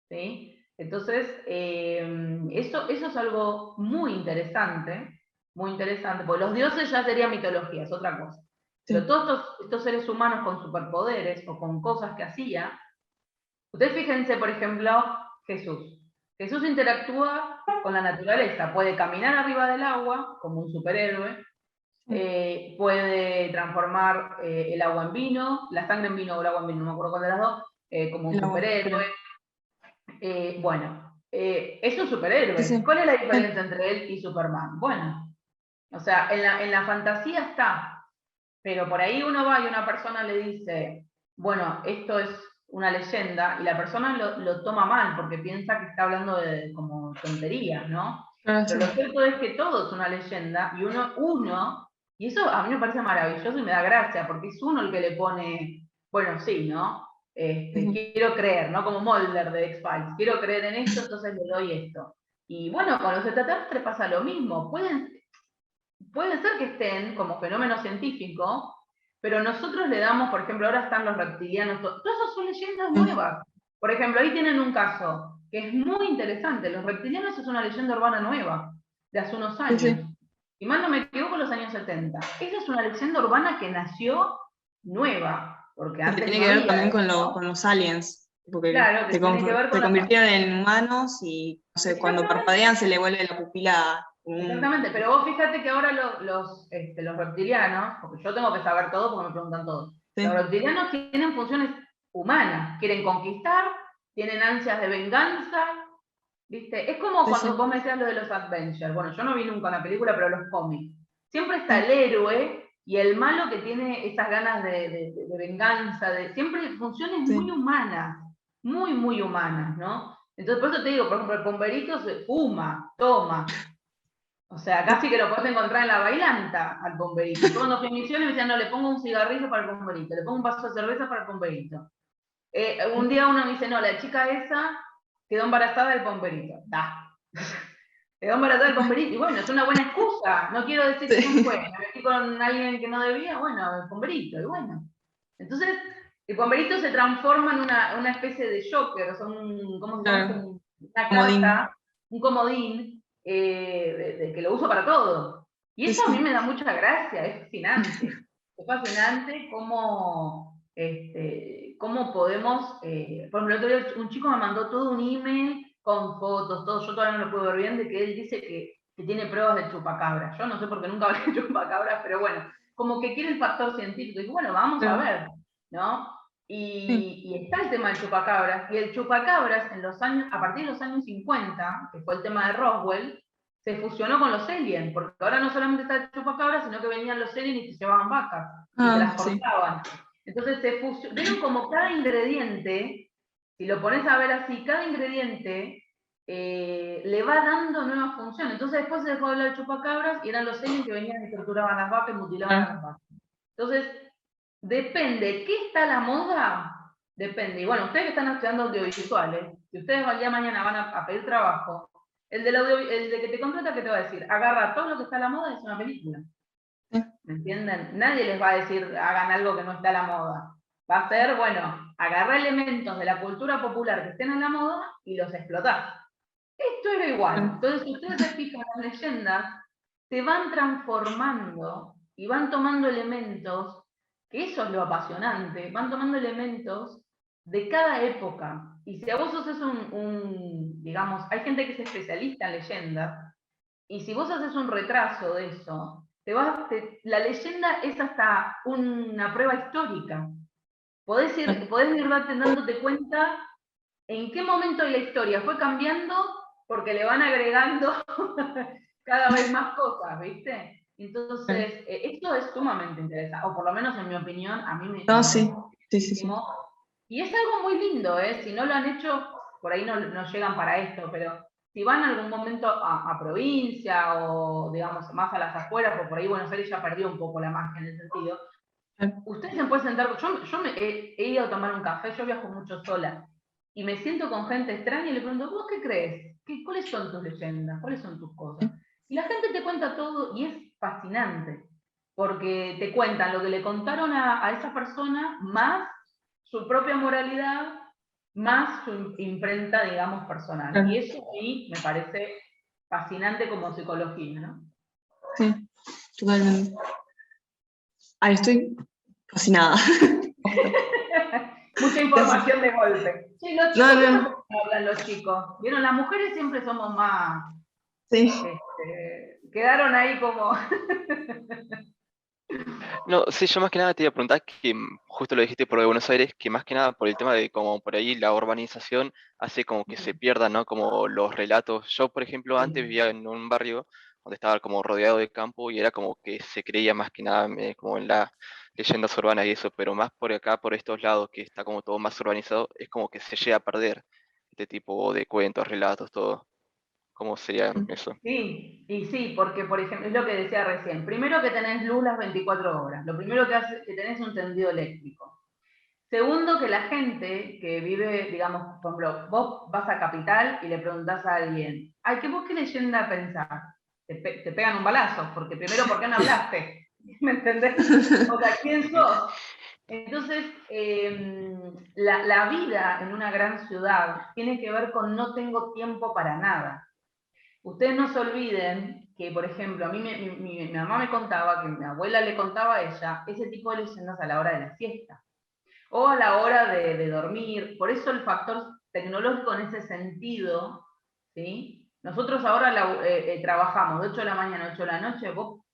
¿sí? Entonces, eso es algo muy interesante, muy interesante, porque los dioses ya sería mitología, es otra cosa. Sí. Pero todos estos seres humanos con superpoderes o con cosas que hacía, ustedes fíjense, por ejemplo, Jesús. Jesús interactúa con la naturaleza, puede caminar arriba del agua como un superhéroe, puede transformar el agua en vino, la sangre en vino o el agua en vino, no me acuerdo cuál de las dos, como un superhéroe. Bueno, es un superhéroe. Sí, sí. ¿Cuál es la diferencia entre él y Superman? Bueno, o sea, en la fantasía está, pero por ahí uno va y una persona le dice, bueno, esto es una leyenda, y la persona lo toma mal porque piensa que está hablando de como tonterías, ¿no? Pero lo cierto es que todo es una leyenda, y uno, y eso a mí me parece maravilloso y me da gracia, porque es uno el que le pone, bueno, sí, ¿no? Quiero creer, ¿no? Como Mulder de X-Files, quiero creer en esto, entonces le doy esto. Y bueno, con los extraterrestres pasa lo mismo, puede ser que estén como fenómeno científico, pero nosotros le damos, por ejemplo, ahora están los reptilianos, todas esas son leyendas nuevas. Por ejemplo, ahí tienen un caso que es muy interesante. Los reptilianos es una leyenda urbana nueva, de hace unos años. Sí. Y más no me equivoco, los años 70. Esa es una leyenda urbana que nació nueva, porque antes tiene no que ver había también eso. con los aliens, porque Claro, que tiene que ver con se convirtieron en humanos y no sé, cuando parpadean se le vuelve la pupila. Exactamente, pero vos fíjate que ahora los reptilianos, porque yo tengo que saber todo porque me preguntan todo, Sí. los reptilianos tienen funciones humanas, quieren conquistar, tienen ansias de venganza, ¿viste? Es como cuando vos me decías lo de los Avengers. Bueno, yo no vi nunca una película, pero los cómics. Siempre está el héroe y el malo que tiene esas ganas de venganza, siempre funciones muy humanas, muy, muy humanas, ¿no? Entonces, por eso te digo, por ejemplo, el pomberito se fuma, toma. O sea, casi que lo podés encontrar en la bailanta al pomberito. Yo cuando fui a misiones me decían, no, le pongo un cigarrillo para el pomberito, le pongo un vaso de cerveza para el pomberito. Un día uno me dice, no, la chica esa quedó embarazada del pomberito. Da. Quedó embarazada del pomberito. Y bueno, es una buena excusa. No quiero decir quién fue. Me metí con alguien que no debía, bueno, el pomberito. Y bueno. Entonces, el pomberito se transforma en una especie de joker, o sea, ¿cómo se llama? Una carta, un comodín, que lo uso para todo. Y eso a mí me da mucha gracia, es fascinante. Es fascinante cómo podemos, por ejemplo, el otro día un chico me mandó todo un email con fotos, todo, yo todavía no lo puedo ver bien, de que él dice que tiene pruebas de chupacabras. Yo no sé por qué nunca hablé de chupacabras, pero bueno, como que quiere el factor científico. Y bueno, vamos a ver, ¿no? Y está el tema del chupacabras, y el chupacabras a partir de los años 50, que fue el tema de Roswell, se fusionó con los aliens, porque ahora no solamente está el chupacabras, sino que venían los aliens y se llevaban vacas, y transportaban. Entonces se fusionó, vieron como cada ingrediente, si lo pones a ver así, cada ingrediente le va dando nuevas funciones. Entonces después se dejó de hablar de chupacabras y eran los aliens que venían y torturaban a las vacas y mutilaban a las vacas. Entonces, depende, ¿qué está a la moda? Depende. Y bueno, ustedes que están estudiando audiovisuales, si ustedes al día de mañana van a pedir trabajo, el de que te contrata, ¿qué te va a decir? Agarra todo lo que está a la moda y es una película. ¿Me entienden? Nadie les va a decir, hagan algo que no está a la moda. Va a ser, bueno, agarrar elementos de la cultura popular que estén a la moda y los explotás. Esto era igual. Entonces, si ustedes se fijan, las leyendas se van transformando y van tomando elementos, que eso es lo apasionante, van tomando elementos de cada época. Y si a vos haces digamos, hay gente que es especialista en leyendas, y si vos haces un retraso de eso, la leyenda es hasta una prueba histórica. Podés ir dándote cuenta en qué momento de la historia fue cambiando, porque le van agregando cada vez más cosas, ¿viste? Entonces, esto es sumamente interesante, o por lo menos en mi opinión, a mí me... Sí. Y es algo muy lindo, ¿eh? Si no lo han hecho, por ahí no llegan para esto, pero si van en algún momento a provincia o, digamos, más a las afueras, porque por ahí Buenos Aires ya perdió un poco la magia en el sentido, ustedes se pueden sentar, yo he ido a tomar un café, yo viajo mucho sola, y me siento con gente extraña y le pregunto, ¿vos qué crees? ¿Cuáles son tus leyendas? ¿Cuáles son tus cosas? Y la gente te cuenta todo y es fascinante, porque te cuentan lo que le contaron a esa persona, más su propia moralidad, más su imprenta, digamos, personal. Y eso a mí me parece fascinante como psicología, ¿no? Sí, totalmente. Ay, estoy fascinada. Mucha información de golpe. Sí, los No, chicos, ¿qué no, pasa cuando hablan los chicos? ¿Vieron? Las mujeres siempre somos más... sí. quedaron ahí como... No, sí, yo más que nada te iba a preguntar que justo lo dijiste por lo de Buenos Aires, que más que nada por el tema de como por ahí la urbanización hace como que se pierdan, ¿no? Como los relatos. Yo, por ejemplo, antes vivía en un barrio donde estaba como rodeado de campo y era como que se creía más que nada como en las leyendas urbanas y eso, pero más por acá, por estos lados, que está como todo más urbanizado, es como que se llega a perder este tipo de cuentos, relatos, todo. ¿Cómo sería eso? Sí, y sí, porque por ejemplo, es lo que decía recién. Primero que tenés luz las 24 horas. Lo primero que hace que tenés un tendido eléctrico. Segundo, que la gente que vive, digamos, por ejemplo, vos vas a Capital y le preguntás a alguien, ay, ¿vos qué leyenda pensás? Te pegan un balazo, porque primero, ¿por qué no hablaste? ¿Me entendés? O sea, ¿quién sos? Entonces, la vida en una gran ciudad tiene que ver con no tengo tiempo para nada. Ustedes no se olviden que, por ejemplo, a mí mi mamá me contaba, que mi abuela le contaba a ella, ese tipo de leyendas a la hora de la siesta o a la hora de dormir. Por eso el factor tecnológico en ese sentido, ¿sí? Nosotros ahora trabajamos de 8 de la mañana a 8 de la noche, vos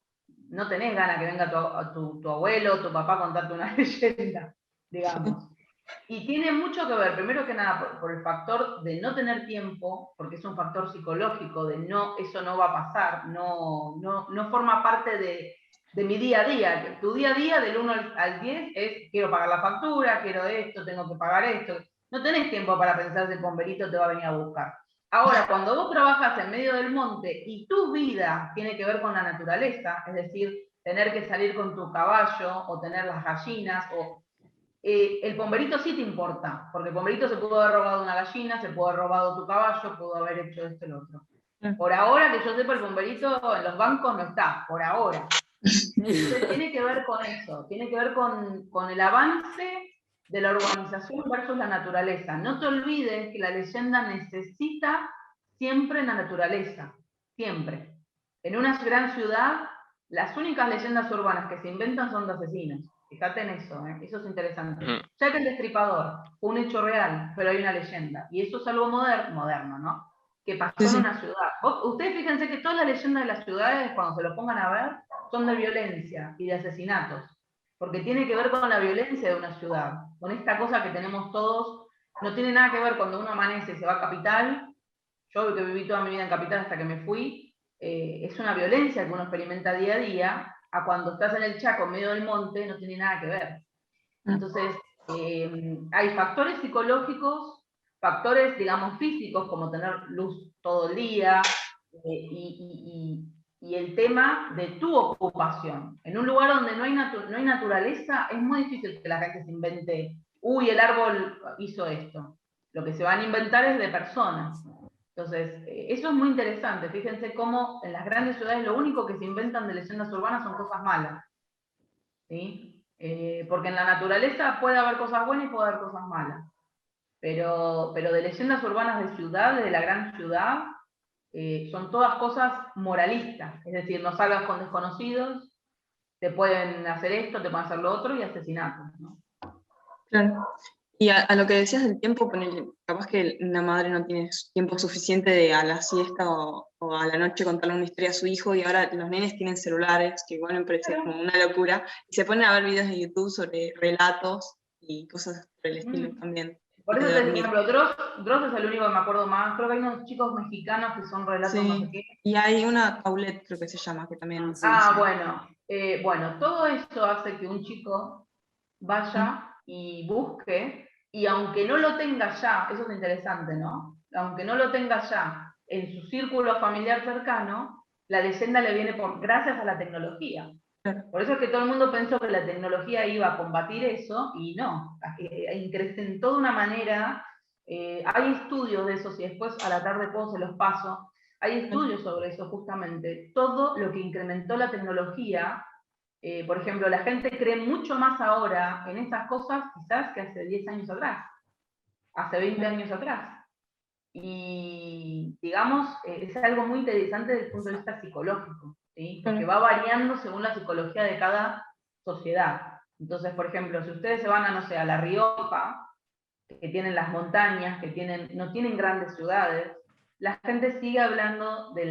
no tenés ganas que venga tu abuelo o tu papá a contarte una leyenda, digamos. Y tiene mucho que ver, primero que nada, por el factor de no tener tiempo, porque es un factor psicológico, de no, eso no va a pasar, no forma parte de mi día a día. Tu día a día del 1 al 10 es, quiero pagar la factura, quiero esto, tengo que pagar esto. No tenés tiempo para pensar si el bomberito te va a venir a buscar. Ahora, cuando vos trabajas en medio del monte y tu vida tiene que ver con la naturaleza, es decir, tener que salir con tu caballo o tener las gallinas o el pomberito sí te importa, porque el pomberito se pudo haber robado una gallina, se pudo haber robado tu caballo, pudo haber hecho esto y lo otro. Por ahora, que yo sepa, el pomberito en los bancos no está, por ahora. Entonces tiene que ver con eso, tiene que ver con el avance de la urbanización versus la naturaleza. No te olvides que la leyenda necesita siempre la naturaleza, siempre. En una gran ciudad, las únicas leyendas urbanas que se inventan son de asesinos. Fíjate en eso, eso es interesante. Ujú. Ya que el Destripador fue un hecho real, pero hay una leyenda. Y eso es algo moderno, ¿no? Que pasó Sí, en sí. una ciudad. Ustedes fíjense que todas las leyendas de las ciudades, cuando se lo pongan a ver, son de violencia y de asesinatos. Porque tiene que ver con la violencia de una ciudad. Con esta cosa que tenemos todos. No tiene nada que ver cuando uno amanece y se va a Capital. Yo que viví toda mi vida en Capital hasta que me fui, es una violencia que uno experimenta día a día, a cuando estás en el Chaco, en medio del monte, no tiene nada que ver. Entonces, hay factores psicológicos, factores, digamos, físicos, como tener luz todo el día, y el tema de tu ocupación. En un lugar donde no hay naturaleza, es muy difícil que la gente se invente, uy, el árbol hizo esto. Lo que se van a inventar es de personas. Entonces, eso es muy interesante. Fíjense cómo en las grandes ciudades lo único que se inventan de leyendas urbanas son cosas malas. ¿Sí? Porque en la naturaleza puede haber cosas buenas y puede haber cosas malas. Pero de leyendas urbanas de ciudad, de la gran ciudad, son todas cosas moralistas. Es decir, no salgas con desconocidos, te pueden hacer esto, te pueden hacer lo otro, y asesinatos, ¿no? Claro. Y a lo que decías del tiempo, capaz que una madre no tiene tiempo suficiente de a la siesta o a la noche contarle una historia a su hijo, y ahora los nenes tienen celulares, que igual me parece como una locura, y se ponen a ver videos de YouTube sobre relatos y cosas por el estilo también. Por antes eso, de por dormir. ejemplo, Dross es el único que me acuerdo más. Creo que hay unos chicos mexicanos que son relatos no sé Sí, qué. y hay una Paulette, creo que se llama, que también... Bueno, todo eso hace que un chico vaya y busque, y aunque no lo tenga ya, eso es interesante, ¿no? Aunque no lo tenga ya en su círculo familiar cercano, la leyenda le viene gracias a la tecnología. Claro. Por eso es que todo el mundo pensó que la tecnología iba a combatir eso, y no, incrementó de una manera. Hay estudios de eso, si después a la tarde puedo se los paso, hay estudios sobre eso justamente, todo lo que incrementó la tecnología. Por ejemplo, la gente cree mucho más ahora en estas cosas quizás que hace 10 años atrás, hace 20 años atrás. Y digamos, es algo muy interesante desde el punto de vista psicológico. ¿sí? Porque va variando según la psicología de cada sociedad. Entonces, por ejemplo, si ustedes se van a, no sé, a La Rioja, que tienen las montañas, no tienen grandes ciudades, la gente sigue hablando de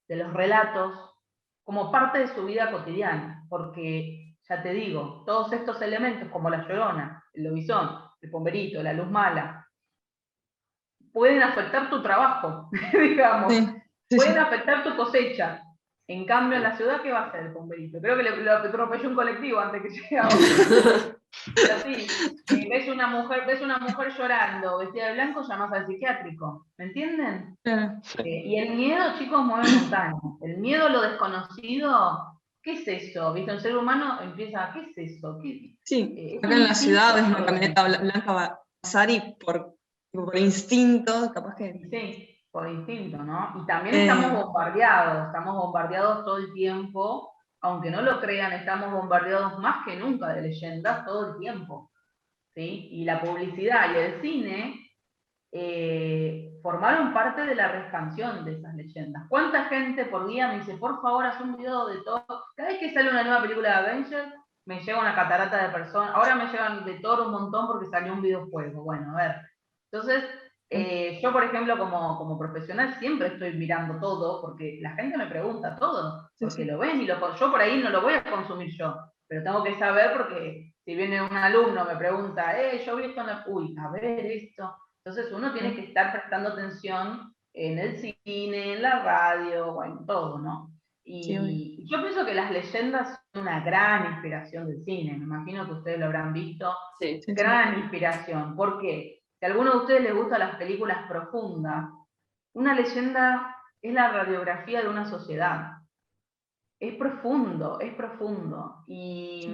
los relatos como parte de su vida cotidiana, porque, ya te digo, todos estos elementos como la Llorona, el lobizón, el pomberito, la luz mala, pueden afectar tu trabajo, digamos, pueden afectar tu cosecha. En cambio, en la ciudad, ¿qué va a hacer el pomberito? Creo que lo atropelló un colectivo antes que llegue a otro. Pero sí, ves una mujer llorando, vestida de blanco, llamas al psiquiátrico. ¿Me entienden? Sí. Y el miedo, chicos, mueve montañas. El miedo a lo desconocido, ¿qué es eso? ¿Viste? Un ser humano empieza, ¿qué es eso? Sí, acá en la ciudad ves una camioneta blanca va a pasar y por instinto, capaz que... Sí, por instinto, ¿no? Y también estamos bombardeados todo el tiempo, aunque no lo crean, estamos bombardeados más que nunca de leyendas todo el tiempo, ¿sí? Y la publicidad y el cine formaron parte de la expansión de esas leyendas. ¿Cuánta gente por día me dice, por favor, haz un video de todo? Cada vez que sale una nueva película de Avengers, me llega una catarata de personas. Ahora me llegan de Thor un montón porque salió un videojuego. Bueno, a ver. Entonces, yo, por ejemplo, como profesional, siempre estoy mirando todo, porque la gente me pregunta todo, porque lo ven y yo por ahí no lo voy a consumir yo, pero tengo que saber porque si viene un alumno, me pregunta, yo vi esto en la... Uy, a ver esto. Entonces uno tiene que estar prestando atención en el cine, en la radio, bueno, todo, ¿no? Y yo pienso que las leyendas son una gran inspiración del cine, me imagino que ustedes lo habrán visto, gran inspiración. ¿Por qué? Si a alguno de ustedes les gustan las películas profundas, una leyenda es la radiografía de una sociedad. Es profundo, es profundo. Y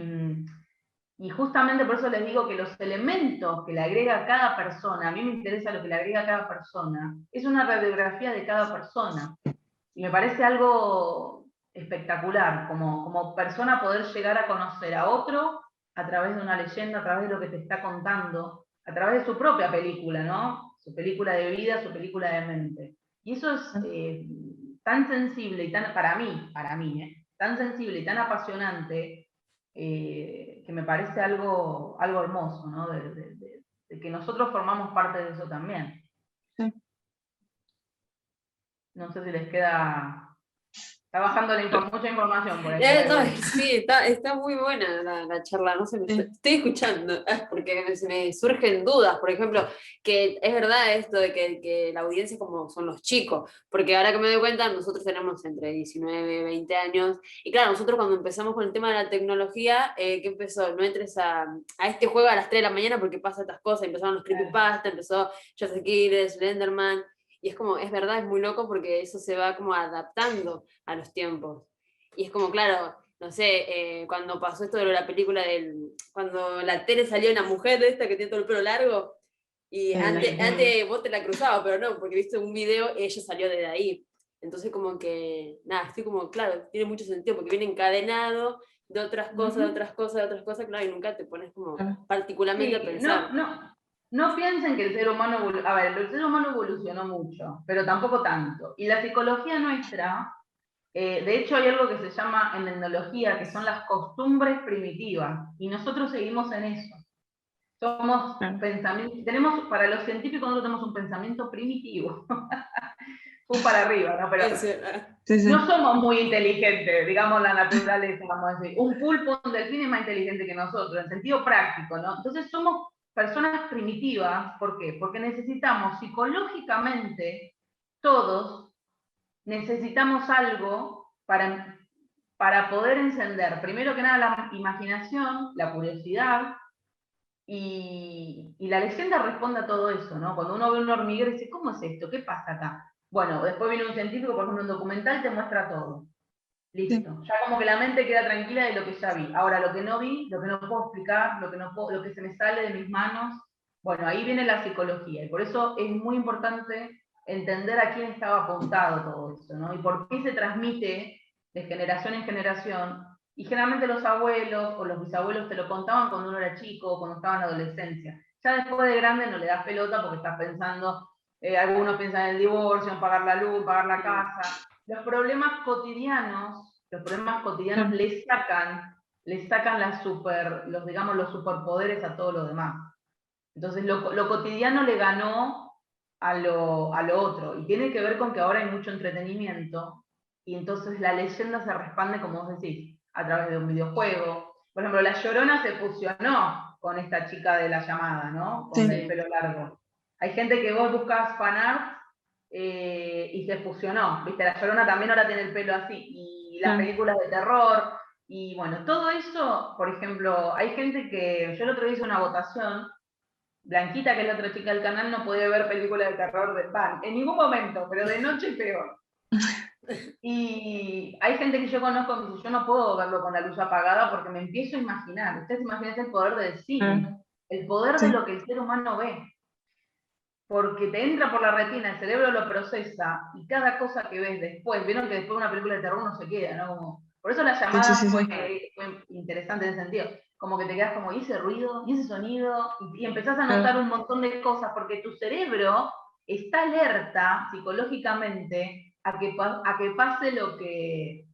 justamente por eso les digo que los elementos que le agrega cada persona, a mí me interesa lo que le agrega cada persona, es una radiografía de cada persona. Y me parece algo espectacular, como persona poder llegar a conocer a otro a través de una leyenda, a través de lo que te está contando, a través de su propia película, ¿no? Su película de vida, su película de mente. Y eso es tan sensible y para mí, tan sensible y tan apasionante, que me parece algo hermoso, ¿no? De que nosotros formamos parte de eso también. Sí. No sé si les queda... Está bajando mucha información por ahí. Sí, está muy buena la charla, no sé, estoy escuchando, porque me surgen dudas, por ejemplo, que es verdad esto de que la audiencia como son los chicos, porque ahora que me doy cuenta, nosotros tenemos entre 19 y 20 años, y claro, nosotros cuando empezamos con el tema de la tecnología, ¿qué empezó? No entres a este juego a las 3 de la mañana porque pasa estas cosas, empezaron los creepypasta, empezó Joseph Kidd, Slenderman. Y es como, es verdad, es muy loco porque eso se va como adaptando a los tiempos. Y es como, claro, no sé, cuando pasó esto de la película cuando la tele salió una mujer de esta que tiene todo el pelo largo, y antes vos te la cruzabas, pero no, porque viste un video, ella salió desde ahí. Entonces como que, nada, estoy como, claro, tiene mucho sentido, porque viene encadenado de otras cosas, de otras cosas, de otras cosas, claro, y nunca te pones como particularmente a pensar. No piensen que el ser humano, el ser humano evolucionó mucho, pero tampoco tanto. Y la psicología nuestra, de hecho hay algo que se llama en etnología, que son las costumbres primitivas, y nosotros seguimos en eso. Somos pensamientos, para los científicos nosotros tenemos un pensamiento primitivo. Para arriba, ¿no? Pero no somos muy inteligentes, digamos la naturaleza, vamos a decir. Un pulpo, un delfín es más inteligente que nosotros, en sentido práctico, ¿no? Entonces somos personas primitivas, ¿por qué? Porque necesitamos psicológicamente, todos, necesitamos algo para poder encender, primero que nada, la imaginación, la curiosidad, y la leyenda responde a todo eso, ¿no? Cuando uno ve un hormiguero y dice, ¿cómo es esto? ¿Qué pasa acá? Bueno, después viene un científico, por ejemplo, un documental, te muestra todo. Listo. Ya como que la mente queda tranquila de lo que ya vi. Ahora, lo que no vi, lo que no puedo explicar, lo que se me sale de mis manos, bueno, ahí viene la psicología. Y por eso es muy importante entender a quién estaba apuntado todo eso, ¿no? Y por qué se transmite de generación en generación. Y generalmente los abuelos o los bisabuelos te lo contaban cuando uno era chico, cuando estaba en la adolescencia. Ya después de grande no le das pelota porque estás pensando, algunos piensan en el divorcio, en pagar la luz, pagar la casa. los problemas cotidianos le sacan los superpoderes a todo lo demás. Entonces lo cotidiano le ganó a lo otro, y tiene que ver con que ahora hay mucho entretenimiento, y entonces la leyenda se respande, como vos decís, a través de un videojuego. Por ejemplo, La Llorona se fusionó con esta chica de La Llamada, ¿no? Con el pelo largo. Hay gente que vos buscas fanart y se fusionó, ¿viste? La Llorona también ahora tiene el pelo así, y las películas de terror, y bueno, todo eso, por ejemplo, hay gente que, yo el otro día hice una votación, Blanquita, que es la otra chica del canal, no puede ver películas de terror de pan, en ningún momento, pero de noche peor. Y hay gente que yo conozco que dice, yo no puedo verlo con la luz apagada porque me empiezo a imaginar. Ustedes imaginan el poder del cine, el poder de lo que el ser humano ve. Porque te entra por la retina, el cerebro lo procesa, y cada cosa que ves después, vieron que después de una película de terror no se queda, ¿no? Como, por eso La Llamada fue interesante en ese sentido. Como que te quedas como, ¿y ese ruido? ¿Y ese sonido? Y empezás a notar un montón de cosas, porque tu cerebro está alerta psicológicamente a que pase lo que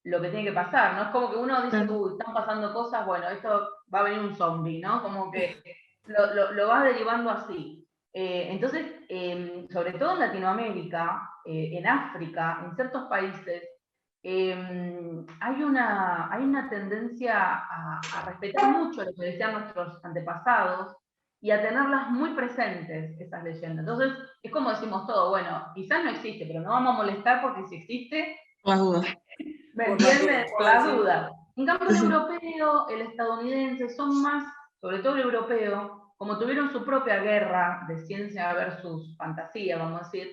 tiene que pasar, ¿no? Es como que uno dice, uy, están pasando cosas, bueno, esto va a venir un zombie, ¿no? Como que lo vas derivando así. Entonces, sobre todo en Latinoamérica, en África, en ciertos países, hay una tendencia a respetar mucho lo que decían nuestros antepasados y a tenerlas muy presentes, esas leyendas. Entonces, es como decimos todo, bueno, quizás no existe, pero no vamos a molestar porque si existe, por las dudas. ¿me entiendes? Por las dudas. En cambio, el europeo, el estadounidense, son más, sobre todo el europeo, como tuvieron su propia guerra de ciencia versus fantasía, vamos a decir,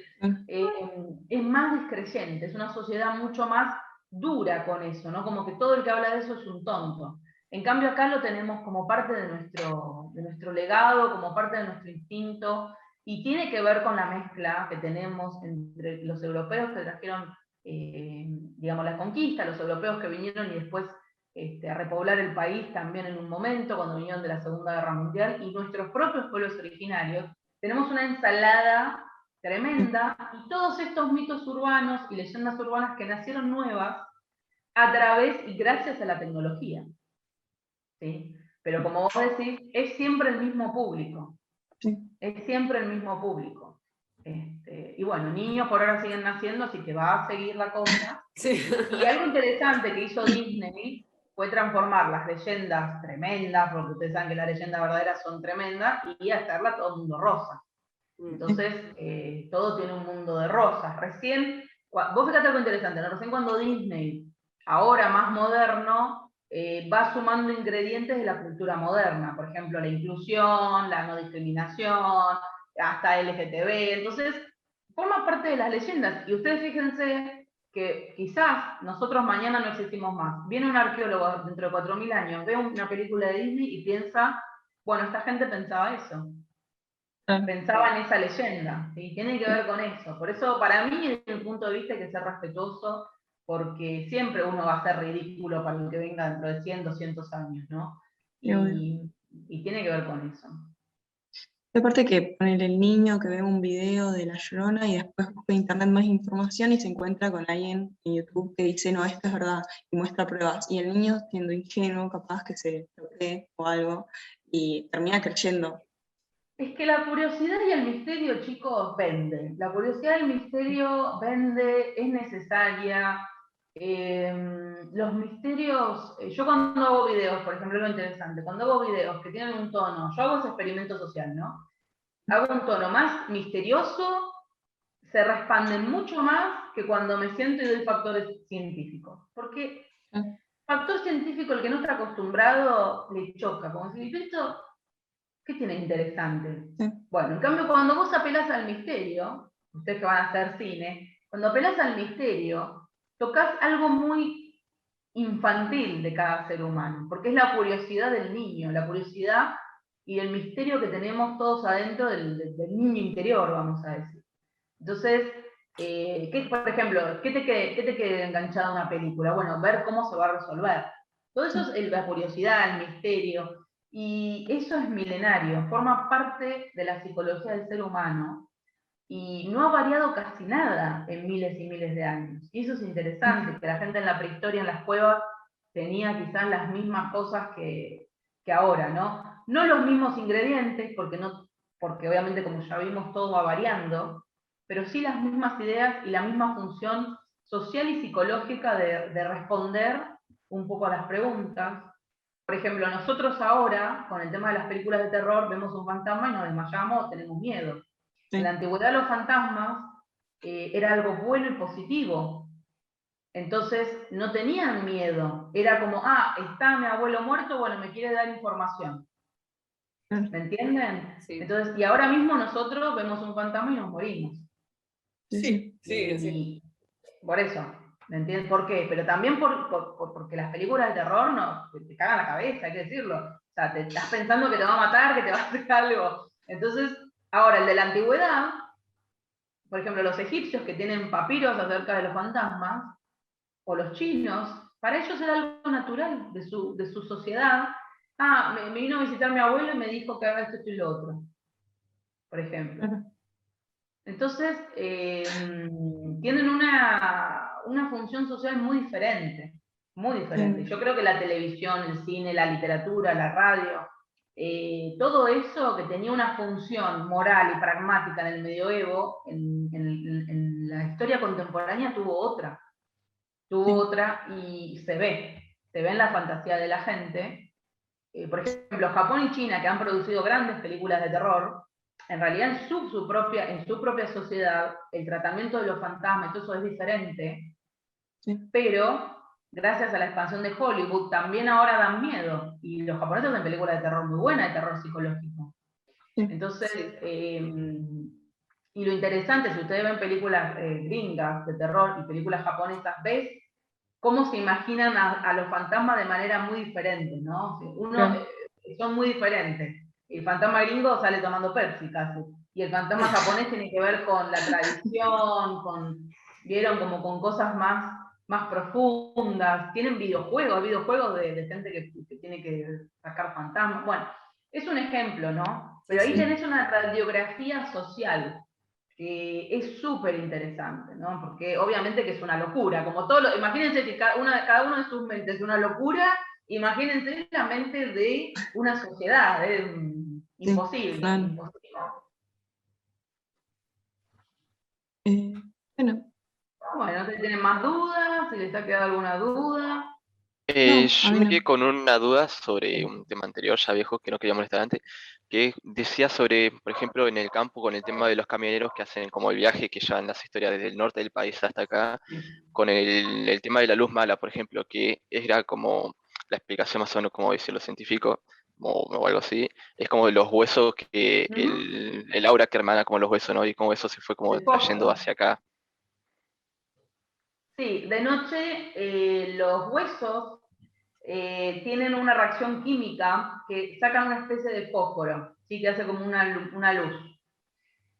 es más descreyente, es una sociedad mucho más dura con eso, ¿no? Como que todo el que habla de eso es un tonto. En cambio acá lo tenemos como parte de nuestro legado, como parte de nuestro instinto, y tiene que ver con la mezcla que tenemos entre los europeos que trajeron, digamos, la conquista, los europeos que vinieron y después a repoblar el país también en un momento, cuando vinieron de la Segunda Guerra Mundial, y nuestros propios pueblos originarios. Tenemos una ensalada tremenda, y todos estos mitos urbanos y leyendas urbanas que nacieron nuevas a través y gracias a la tecnología. ¿Sí? Pero como vos decís, es siempre el mismo público. Es siempre el mismo público. Y bueno, niños por ahora siguen naciendo, así que va a seguir la cosa. Y algo interesante que hizo Disney fue transformar las leyendas tremendas, porque ustedes saben que las leyendas verdaderas son tremendas, y hacerla todo el mundo rosa. Entonces, todo tiene un mundo de rosas. Recién, vos fíjate algo interesante, ¿no? Recién cuando Disney, ahora más moderno, va sumando ingredientes de la cultura moderna, por ejemplo, la inclusión, la no discriminación, hasta LGTB, entonces, forma parte de las leyendas. Y ustedes fíjense que quizás nosotros mañana no existimos más. Viene un arqueólogo dentro de 4000 años, ve una película de Disney y piensa, bueno, esta gente pensaba eso. Pensaba en esa leyenda, ¿sí? Tiene que ver con eso. Por eso, para mí, desde mi punto de vista, hay que ser respetuoso, porque siempre uno va a ser ridículo para el que venga dentro de 100, 200 años, ¿no? Y tiene que ver con eso. Y aparte que poner el niño que ve un video de La Llorona y después busca en internet más información y se encuentra con alguien en YouTube que dice, no, esto es verdad, y muestra pruebas. Y el niño, siendo ingenuo, capaz que se lo cree o algo, y termina creyendo. Es que la curiosidad y el misterio, chicos, vende. La curiosidad y el misterio vende, es necesaria. Los misterios, yo cuando hago videos, por ejemplo, lo interesante, cuando hago videos que tienen un tono, yo hago ese experimento social, ¿no? Hago un tono más misterioso, se respanden mucho más que cuando me siento y doy factores científicos. Porque factor científico, el que no está acostumbrado, le choca. Como si, esto, ¿qué tiene interesante? Bueno, en cambio, cuando vos apelás al misterio, ustedes que van a hacer cine, cuando apelás al misterio, tocas algo muy infantil de cada ser humano, porque es la curiosidad del niño, la curiosidad y el misterio que tenemos todos adentro del niño interior, vamos a decir. Entonces, por ejemplo, ¿qué te queda enganchado a una película? Bueno, ver cómo se va a resolver. Todo eso es la curiosidad, el misterio, y eso es milenario, forma parte de la psicología del ser humano, y no ha variado casi nada en miles y miles de años. Y eso es interesante, que la gente en la prehistoria, en las cuevas, tenía quizás las mismas cosas que ahora, ¿no? No los mismos ingredientes, porque obviamente como ya vimos todo va variando, pero sí las mismas ideas y la misma función social y psicológica de responder un poco a las preguntas. Por ejemplo, nosotros ahora, con el tema de las películas de terror, vemos un fantasma y nos desmayamos o tenemos miedo. Sí. En la antigüedad los fantasmas era algo bueno y positivo. Entonces no tenían miedo. Era como, está mi abuelo muerto, bueno, me quiere dar información. ¿Me entienden? Sí. Entonces, y ahora mismo nosotros vemos un fantasma y nos morimos. Sí. Y por eso, ¿me entiendes? ¿Por qué? Pero también porque las películas de terror te cagan la cabeza, hay que decirlo. O sea, te estás pensando que te va a matar, que te va a hacer algo. Entonces, ahora, el de la antigüedad, por ejemplo, los egipcios que tienen papiros acerca de los fantasmas, o los chinos, para ellos era algo natural de su sociedad. Me vino a visitar mi abuelo y me dijo que haga esto y lo otro, por ejemplo. Claro. Entonces, tienen una función social muy diferente, muy diferente. Yo creo que la televisión, el cine, la literatura, la radio, todo eso que tenía una función moral y pragmática en el medioevo, en la historia contemporánea tuvo otra. Y se ve en la fantasía de la gente. Por ejemplo, Japón y China, que han producido grandes películas de terror, en realidad en su propia sociedad, el tratamiento de los fantasmas, todo eso es diferente, pero gracias a la expansión de Hollywood, también ahora dan miedo, y los japoneses hacen películas de terror muy buenas, de terror psicológico. Entonces, y lo interesante, si ustedes ven películas gringas de terror y películas japonesas, ves cómo se imaginan a los fantasmas de manera muy diferente, ¿no? Son muy diferentes. El fantasma gringo sale tomando Pepsi casi, y el fantasma japonés tiene que ver con la tradición, vieron como con cosas más profundas. Tienen videojuegos de gente que tiene que sacar fantasmas. Bueno, es un ejemplo, ¿no? Pero ahí tenés una radiografía social que es súper interesante, ¿no? Porque obviamente que es una locura, como imagínense que cada uno de sus mentes es una locura, imagínense la mente de una sociedad, es imposible, claro. imposible. Bueno, si tienen más dudas, si les ha quedado alguna duda. Yo me quedé con una duda sobre un tema anterior, ya viejo, que no quería molestar antes, que decía sobre, por ejemplo, en el campo con el tema de los camioneros que hacen como el viaje, que llevan las historias desde el norte del país hasta acá, con el tema de la luz mala, por ejemplo, que era como la explicación más o menos, como dicen los científicos, o algo así, es como los huesos, que el aura que hermana como los huesos, ¿no? Y como eso se fue como trayendo hacia acá. Sí, de noche los huesos tienen una reacción química que sacan una especie de fósforo, ¿sí? Que hace como una luz.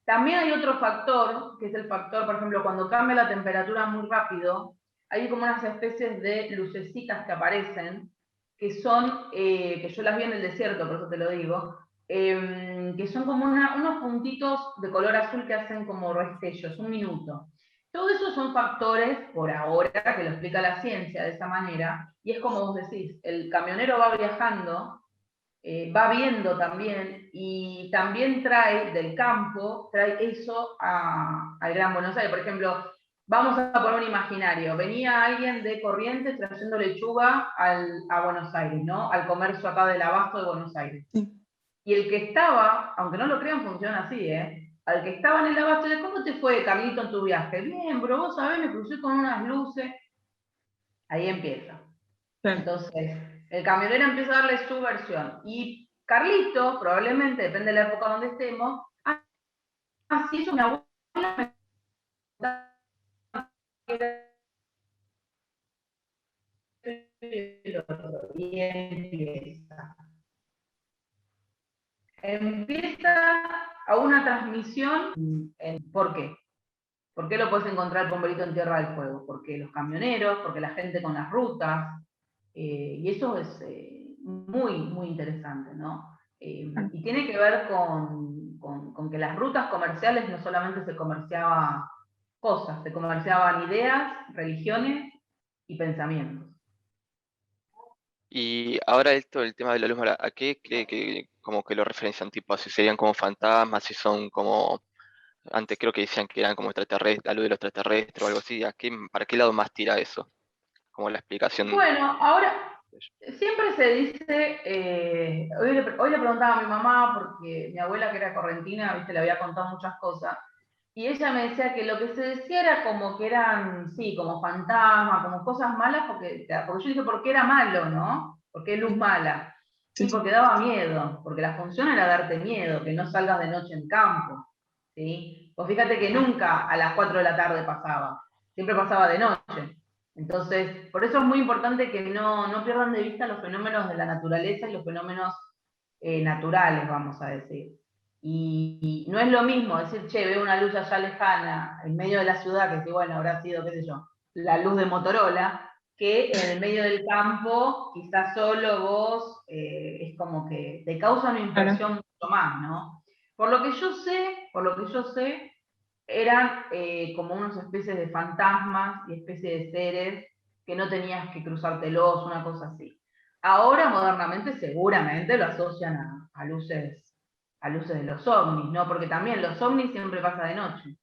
También hay otro factor, que es el factor, por ejemplo, cuando cambia la temperatura muy rápido, hay como unas especies de lucecitas que aparecen, que son, que yo las vi en el desierto, por eso te lo digo, que son como unos puntitos de color azul que hacen como destellos, un minuto. Todo eso son factores, por ahora, que lo explica la ciencia de esa manera, y es como vos decís, el camionero va viajando, va viendo también, y también trae del campo, trae eso al Gran Buenos Aires. Por ejemplo, vamos a poner un imaginario, venía alguien de Corrientes trayendo lechuga a Buenos Aires, ¿no? Al comercio acá del Abasto de Buenos Aires. Y el que estaba, aunque no lo crean, funciona así, al que estaba en el Abasto, ¿cómo te fue, Carlito, en tu viaje? Bien, bro, vos sabés, me crucé con unas luces. Ahí empieza. Entonces, el camionero empieza a darle su versión. Y Carlito, probablemente, depende de la época donde estemos, sí, yo mi abuela me contaba que y empieza a una transmisión. ¿Por qué? ¿Por qué lo puedes encontrar con Bomberito en Tierra del Fuego? Porque los camioneros, porque la gente con las rutas, y eso es muy, muy interesante, ¿no? Y tiene que ver con con que las rutas comerciales no solamente se comerciaban cosas, se comerciaban ideas, religiones y pensamientos. Y ahora esto, el tema de la luz mala, ¿a qué cree que como que lo referencian? Tipo, si serían como fantasmas, si son como, antes creo que decían que eran como extraterrestres, la luz de los extraterrestres o algo así, ¿para qué lado más tira eso? Como la explicación. Bueno, ahora siempre se dice, hoy le preguntaba a mi mamá, porque mi abuela que era correntina, viste, le había contado muchas cosas, y ella me decía que lo que se decía era como que eran, sí, como fantasmas, como cosas malas, porque yo dije, ¿por qué era malo, no? ¿Por qué luz mala? Sí, Y porque daba miedo, porque la función era darte miedo, que no salgas de noche en campo, ¿sí? Pues fíjate que nunca a las 4 de la tarde pasaba, siempre pasaba de noche. Entonces, por eso es muy importante que no pierdan de vista los fenómenos de la naturaleza y los fenómenos naturales, vamos a decir. Y no es lo mismo decir, che, veo una luz allá lejana, en medio de la ciudad, que sí, bueno, habrá sido, qué sé yo, la luz de Motorola, que en el medio del campo, quizás solo vos, es como que te causa una impresión mucho más, ¿no? Por lo que yo sé, eran como unas especies de fantasmas y especies de seres que no tenías que cruzártelos, una cosa así. Ahora, modernamente, seguramente lo asocian a luces de los ovnis, ¿no? Porque también los ovnis siempre pasa de noche,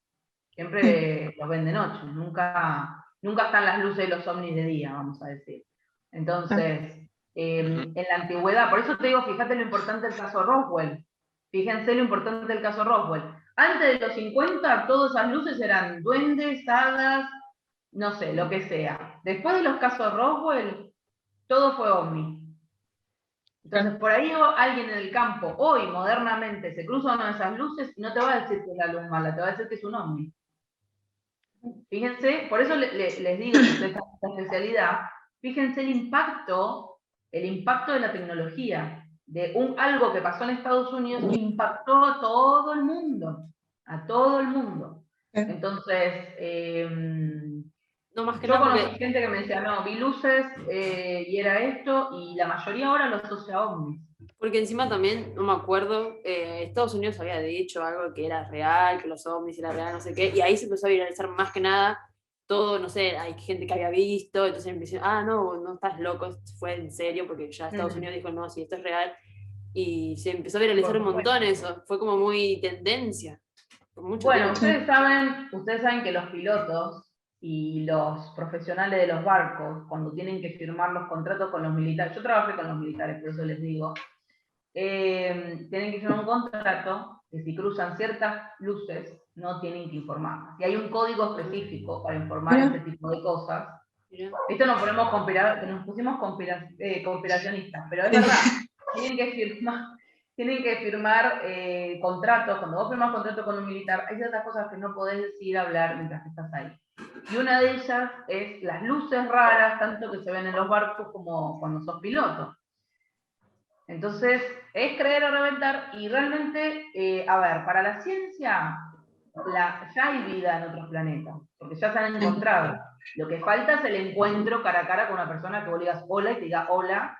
siempre los ven de noche, nunca están las luces de los ovnis de día, vamos a decir. Entonces, en la antigüedad, por eso te digo, fíjate lo importante del caso Roswell, fíjense lo importante del caso Roswell. Antes de los 50, todas esas luces eran duendes, hadas, no sé, lo que sea. Después de los casos Roswell, todo fue ovni. Entonces, por ahí alguien en el campo, hoy, modernamente, se cruza una de esas luces y no te va a decir que es la luz mala, te va a decir que es un ovni. Fíjense, por eso les digo que esta especialidad, fíjense el impacto de la tecnología, de algo que pasó en Estados Unidos, impactó a todo el mundo, a todo el mundo. Entonces, No, más que yo nada conocí porque, gente que me decía, no, vi luces y era esto, y la mayoría ahora lo asocia a ovnis. porque encima también, no me acuerdo, Estados Unidos había dicho algo que era real, que los ovnis era real, no sé qué, y ahí se empezó a viralizar más que nada todo, no sé, hay gente que había visto, entonces empezó, no estás loco, fue en serio, porque ya Estados Unidos dijo, no, si esto es real, y se empezó a viralizar un montón eso, fue como muy tendencia, por mucho Bueno, tiempo. ustedes saben que los pilotos y los profesionales de los barcos, cuando tienen que firmar los contratos con los militares, yo trabajé con los militares, por eso les digo, tienen que firmar un contrato que si cruzan ciertas luces no tienen que informar. Y hay un código específico para informar este tipo de cosas. Esto nos pusimos conspiracionistas, pero es verdad, tienen que firmar contratos. Cuando vos firmas contrato con un militar, hay ciertas cosas que no podés decir, hablar mientras que estás ahí. Y una de ellas es las luces raras, tanto que se ven en los barcos como cuando sos piloto. Entonces, es creer o reventar, y realmente, a ver, para la ciencia, ya hay vida en otros planetas, porque ya se han encontrado. Lo que falta es el encuentro cara a cara con una persona que vos le digas hola y te diga hola,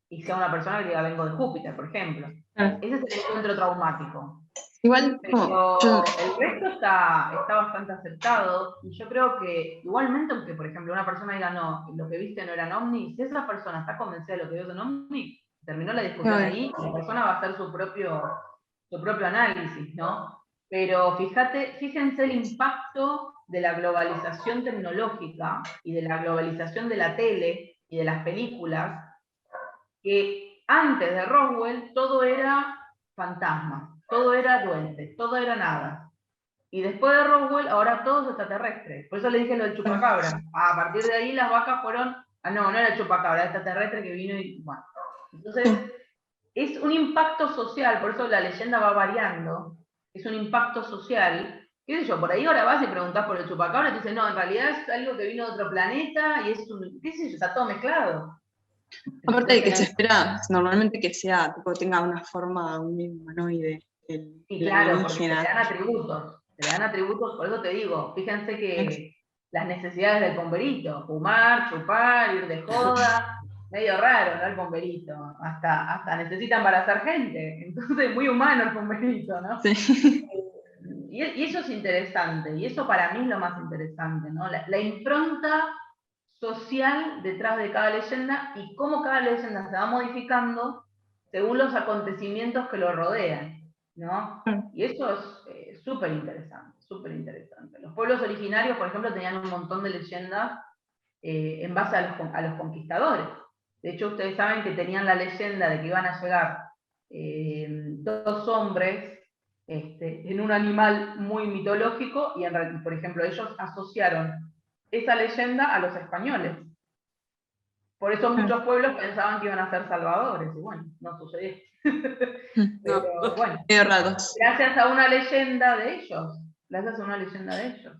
y sea una persona que diga vengo de Júpiter, por ejemplo. Ese es el encuentro traumático. Igual, Pero el resto está bastante aceptado, y yo creo que igualmente, aunque por ejemplo una persona diga no, lo que viste no eran ovnis, si esa persona está convencida de lo que vio son ovnis, terminó la discusión ahí, y la persona va a hacer su propio análisis, ¿no? Pero fíjense el impacto de la globalización tecnológica y de la globalización de la tele y de las películas, que antes de Roswell todo era fantasma, todo era duendes, todo era nada. Y después de Roswell, ahora todo es extraterrestre. Por eso le dije lo del chupacabra. A partir de ahí las vacas fueron, no era el chupacabra, era extraterrestre que vino y bueno. Entonces, es un impacto social, por eso la leyenda va variando. Es un impacto social. ¿Qué sé yo? Por ahí ahora vas y preguntás por el chupacabra y te dicen, no, en realidad es algo que vino de otro planeta y es un, qué sé yo, está todo mezclado. Aparte de que se espera normalmente que sea, tipo, tenga una forma, un humanoide. Sí, claro, porque se le dan atributos, por eso te digo, fíjense que las necesidades del pomberito, fumar, chupar, ir de joda, medio raro, ¿no? El pomberito. Hasta necesita embarazar gente. Entonces, muy humano el pomberito, ¿no? Sí. Y eso es interesante, y eso para mí es lo más interesante, ¿no? La impronta social detrás de cada leyenda y cómo cada leyenda se va modificando según los acontecimientos que lo rodean, ¿no? Y eso es súper interesante, súper interesante. Los pueblos originarios, por ejemplo, tenían un montón de leyendas en base a los conquistadores. De hecho, ustedes saben que tenían la leyenda de que iban a llegar dos hombres en un animal muy mitológico y, por ejemplo, ellos asociaron esa leyenda a los españoles. Por eso muchos pueblos pensaban que iban a ser salvadores, y bueno, no sucedió. Pero bueno, gracias a una leyenda de ellos, gracias a una leyenda de ellos.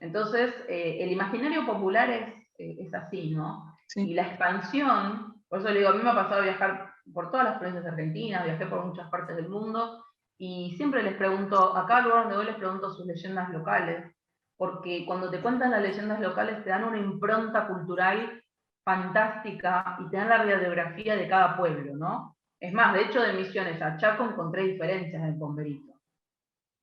Entonces, el imaginario popular es así, ¿no? Sí. Y la expansión, por eso le digo, a mí me ha pasado viajar por todas las provincias argentinas, viajé por muchas partes del mundo, y siempre les pregunto, a cada lugar donde voy les pregunto sus leyendas locales, porque cuando te cuentan las leyendas locales te dan una impronta cultural fantástica y te dan la radiografía de cada pueblo, ¿no? Es más, de hecho, de Misiones a Chaco encontré diferencias en el pomberito.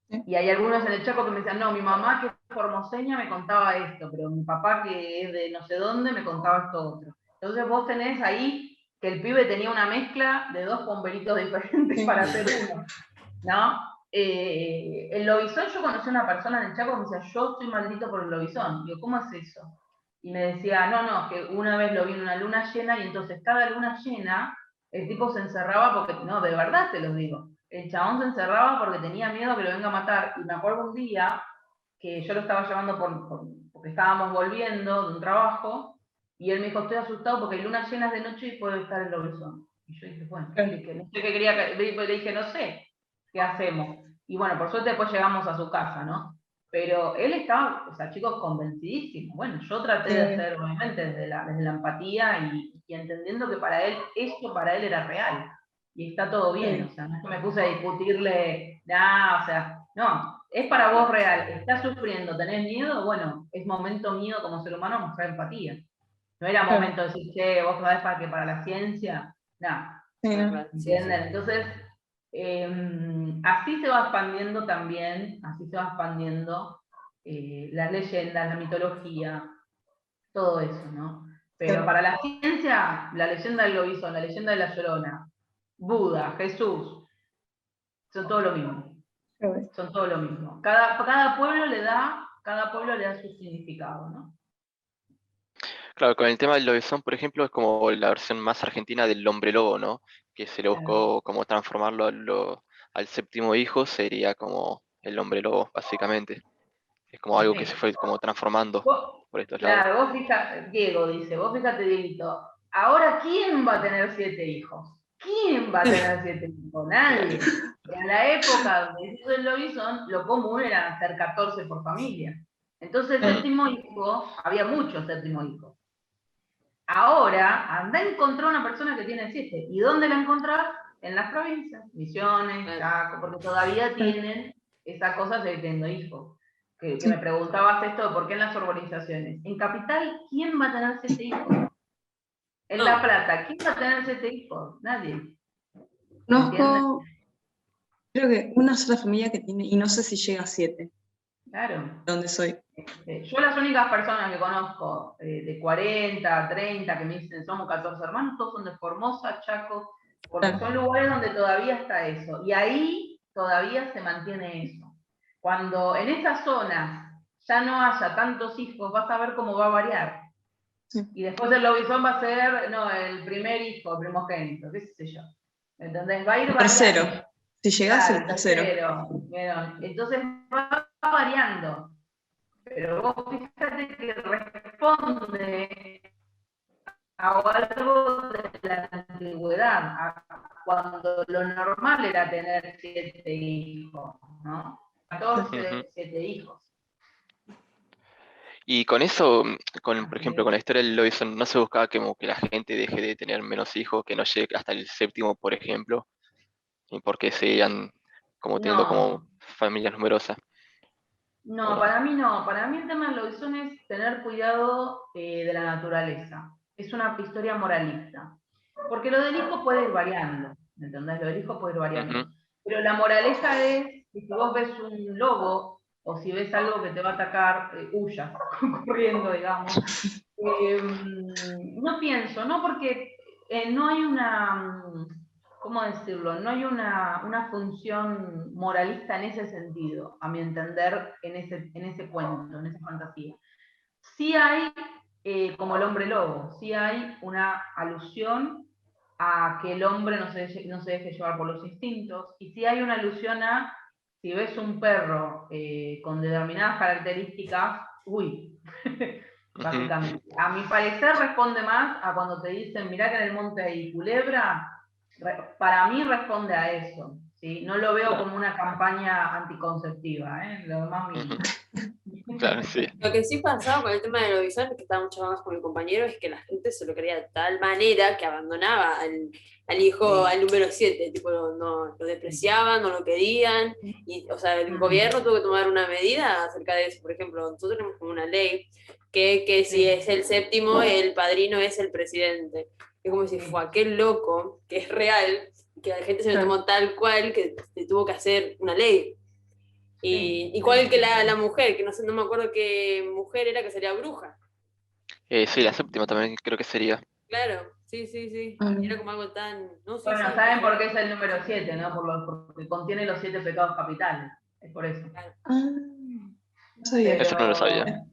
Y hay algunos en el Chaco que me decían, no, mi mamá que es formoseña me contaba esto, pero mi papá que es de no sé dónde me contaba esto otro. Entonces vos tenés ahí que el pibe tenía una mezcla de dos pomberitos diferentes para hacer uno, ¿no? El lobizón, yo conocí a una persona en el Chaco que me decía, yo estoy maldito por el lobizón. Digo, ¿cómo es eso? Y me decía, no, que una vez lo vi en una luna llena y entonces cada luna llena el tipo se encerraba porque, no, de verdad te lo digo, el chabón se encerraba porque tenía miedo que lo venga a matar. Y me acuerdo un día que yo lo estaba llevando porque estábamos volviendo de un trabajo y él me dijo, estoy asustado porque hay lunas llenas de noche y puede estar el lobizón. Y yo dije, bueno, no sé qué quería, le dije, no sé, ¿qué hacemos? Y bueno, por suerte después llegamos a su casa, ¿no? Pero él estaba, o sea, chicos, convencidísimo. Bueno, yo traté de hacer, obviamente, desde la empatía y entendiendo que para él, esto para él era real. Y está todo bien, o sea, no es que me puse a discutirle, o sea, no, es para vos real, estás sufriendo, tenés miedo, bueno, es momento mío como ser humano mostrar empatía. No era momento de decir, che, vos sabés para que para la ciencia, no. ¿Entienden? Entonces, así se va expandiendo también, así se va expandiendo las leyendas, la mitología, todo eso, ¿no? Pero para la ciencia, la leyenda del lobizón, la leyenda de la Llorona, Buda, Jesús, son todo lo mismo. Son todo lo mismo. Cada pueblo le da su significado, ¿no? Claro, con el tema del lobezón, por ejemplo, es como la versión más argentina del hombre lobo, ¿no? Que se le buscó como transformarlo al séptimo hijo, sería como el hombre lobo, básicamente. Es como algo que se fue como transformando por estos lados. Claro, vos fíjate, Diego dice, vos fíjate, Dieguito, ahora ¿quién va a tener 7 hijos? ¿Quién va a tener 7 hijos? Nadie. En la época donde hizo el lobizón, lo común era hacer 14 por familia. Entonces, el séptimo hijo, había muchos séptimo hijos. Ahora, anda a encontrar una persona que tiene 7. ¿Y dónde la encontrás? En las provincias, Misiones, Chaco, porque todavía tienen esa cosa de teniendo hijos. Que me preguntabas esto, ¿por qué en las urbanizaciones? En Capital, ¿quién va a tener 7 hijos? En La Plata, ¿quién va a tener 7 hijos? Nadie. Conozco, creo que una sola familia que tiene, y no sé si llega a 7. Claro. ¿Dónde soy? Yo las únicas personas que conozco de 40, 30, que me dicen somos 14 hermanos, todos son de Formosa, Chaco, porque son lugares donde todavía está eso. Y ahí todavía se mantiene eso. Cuando en esas zonas ya no haya tantos hijos, vas a ver cómo va a variar. Sí. Y después el lobizón va a ser, no, el primer hijo, el primogénito, qué sé yo. ¿Entendés? Va a ir variando. Tercero. Si llegás el tercero. Entonces va variando. Pero vos fíjate que responde a algo de la antigüedad, cuando lo normal era tener 7 hijos, ¿no? 14, 7 hijos. Y con eso, por ejemplo, con la historia del lobizón, ¿no se buscaba que la gente deje de tener menos hijos, que no llegue hasta el séptimo, por ejemplo? ¿Y porque seguían como teniendo como familias numerosas? No, para mí no. Para mí el tema del lobizón es tener cuidado de la naturaleza. es una historia moralista. Porque lo del hijo puede ir variando, ¿me entendés? Lo del hijo puede ir variando. Ujú. Pero la moraleja es que si vos ves un lobo, o si ves algo que te va a atacar, huyas, corriendo, digamos. No pienso, no porque no hay una, ¿cómo decirlo? No hay una función moralista en ese sentido, a mi entender, en ese cuento, en esa fantasía. Sí hay, como el hombre lobo, sí hay una alusión a que el hombre no se deje llevar por los instintos, y sí hay una alusión a, si ves un perro con determinadas características, uy, Ujú. básicamente. A mi parecer responde más a cuando te dicen, mirá que en el monte hay culebra, para mí responde a eso, ¿sí? No lo veo Claro. como una campaña anticonceptiva, lo más mínimo. Claro, sí. Lo que sí pasaba con el tema de lo visual, que estaba mucho más con mi compañero, es que la gente se lo creía de tal manera que abandonaba al hijo, al número 7, tipo, no, lo despreciaban, no lo querían, y, o sea, el gobierno tuvo que tomar una medida acerca de eso. Por ejemplo, nosotros tenemos como una ley que si es el séptimo, el padrino es el presidente. Es como si fue aquel loco, que es real, que la gente se lo tomó tal cual, que se tuvo que hacer una ley. Igual que la mujer, que no sé, no me acuerdo qué mujer era que sería bruja. Sí, la séptima también creo que sería. Claro, sí, sí, sí. Era como algo tan. No, sí, Bueno, sí. saben por qué es el número 7, ¿no? Porque contiene los 7 pecados capitales. Es por eso. Claro. Ah, no sabía. Eso no lo sabía.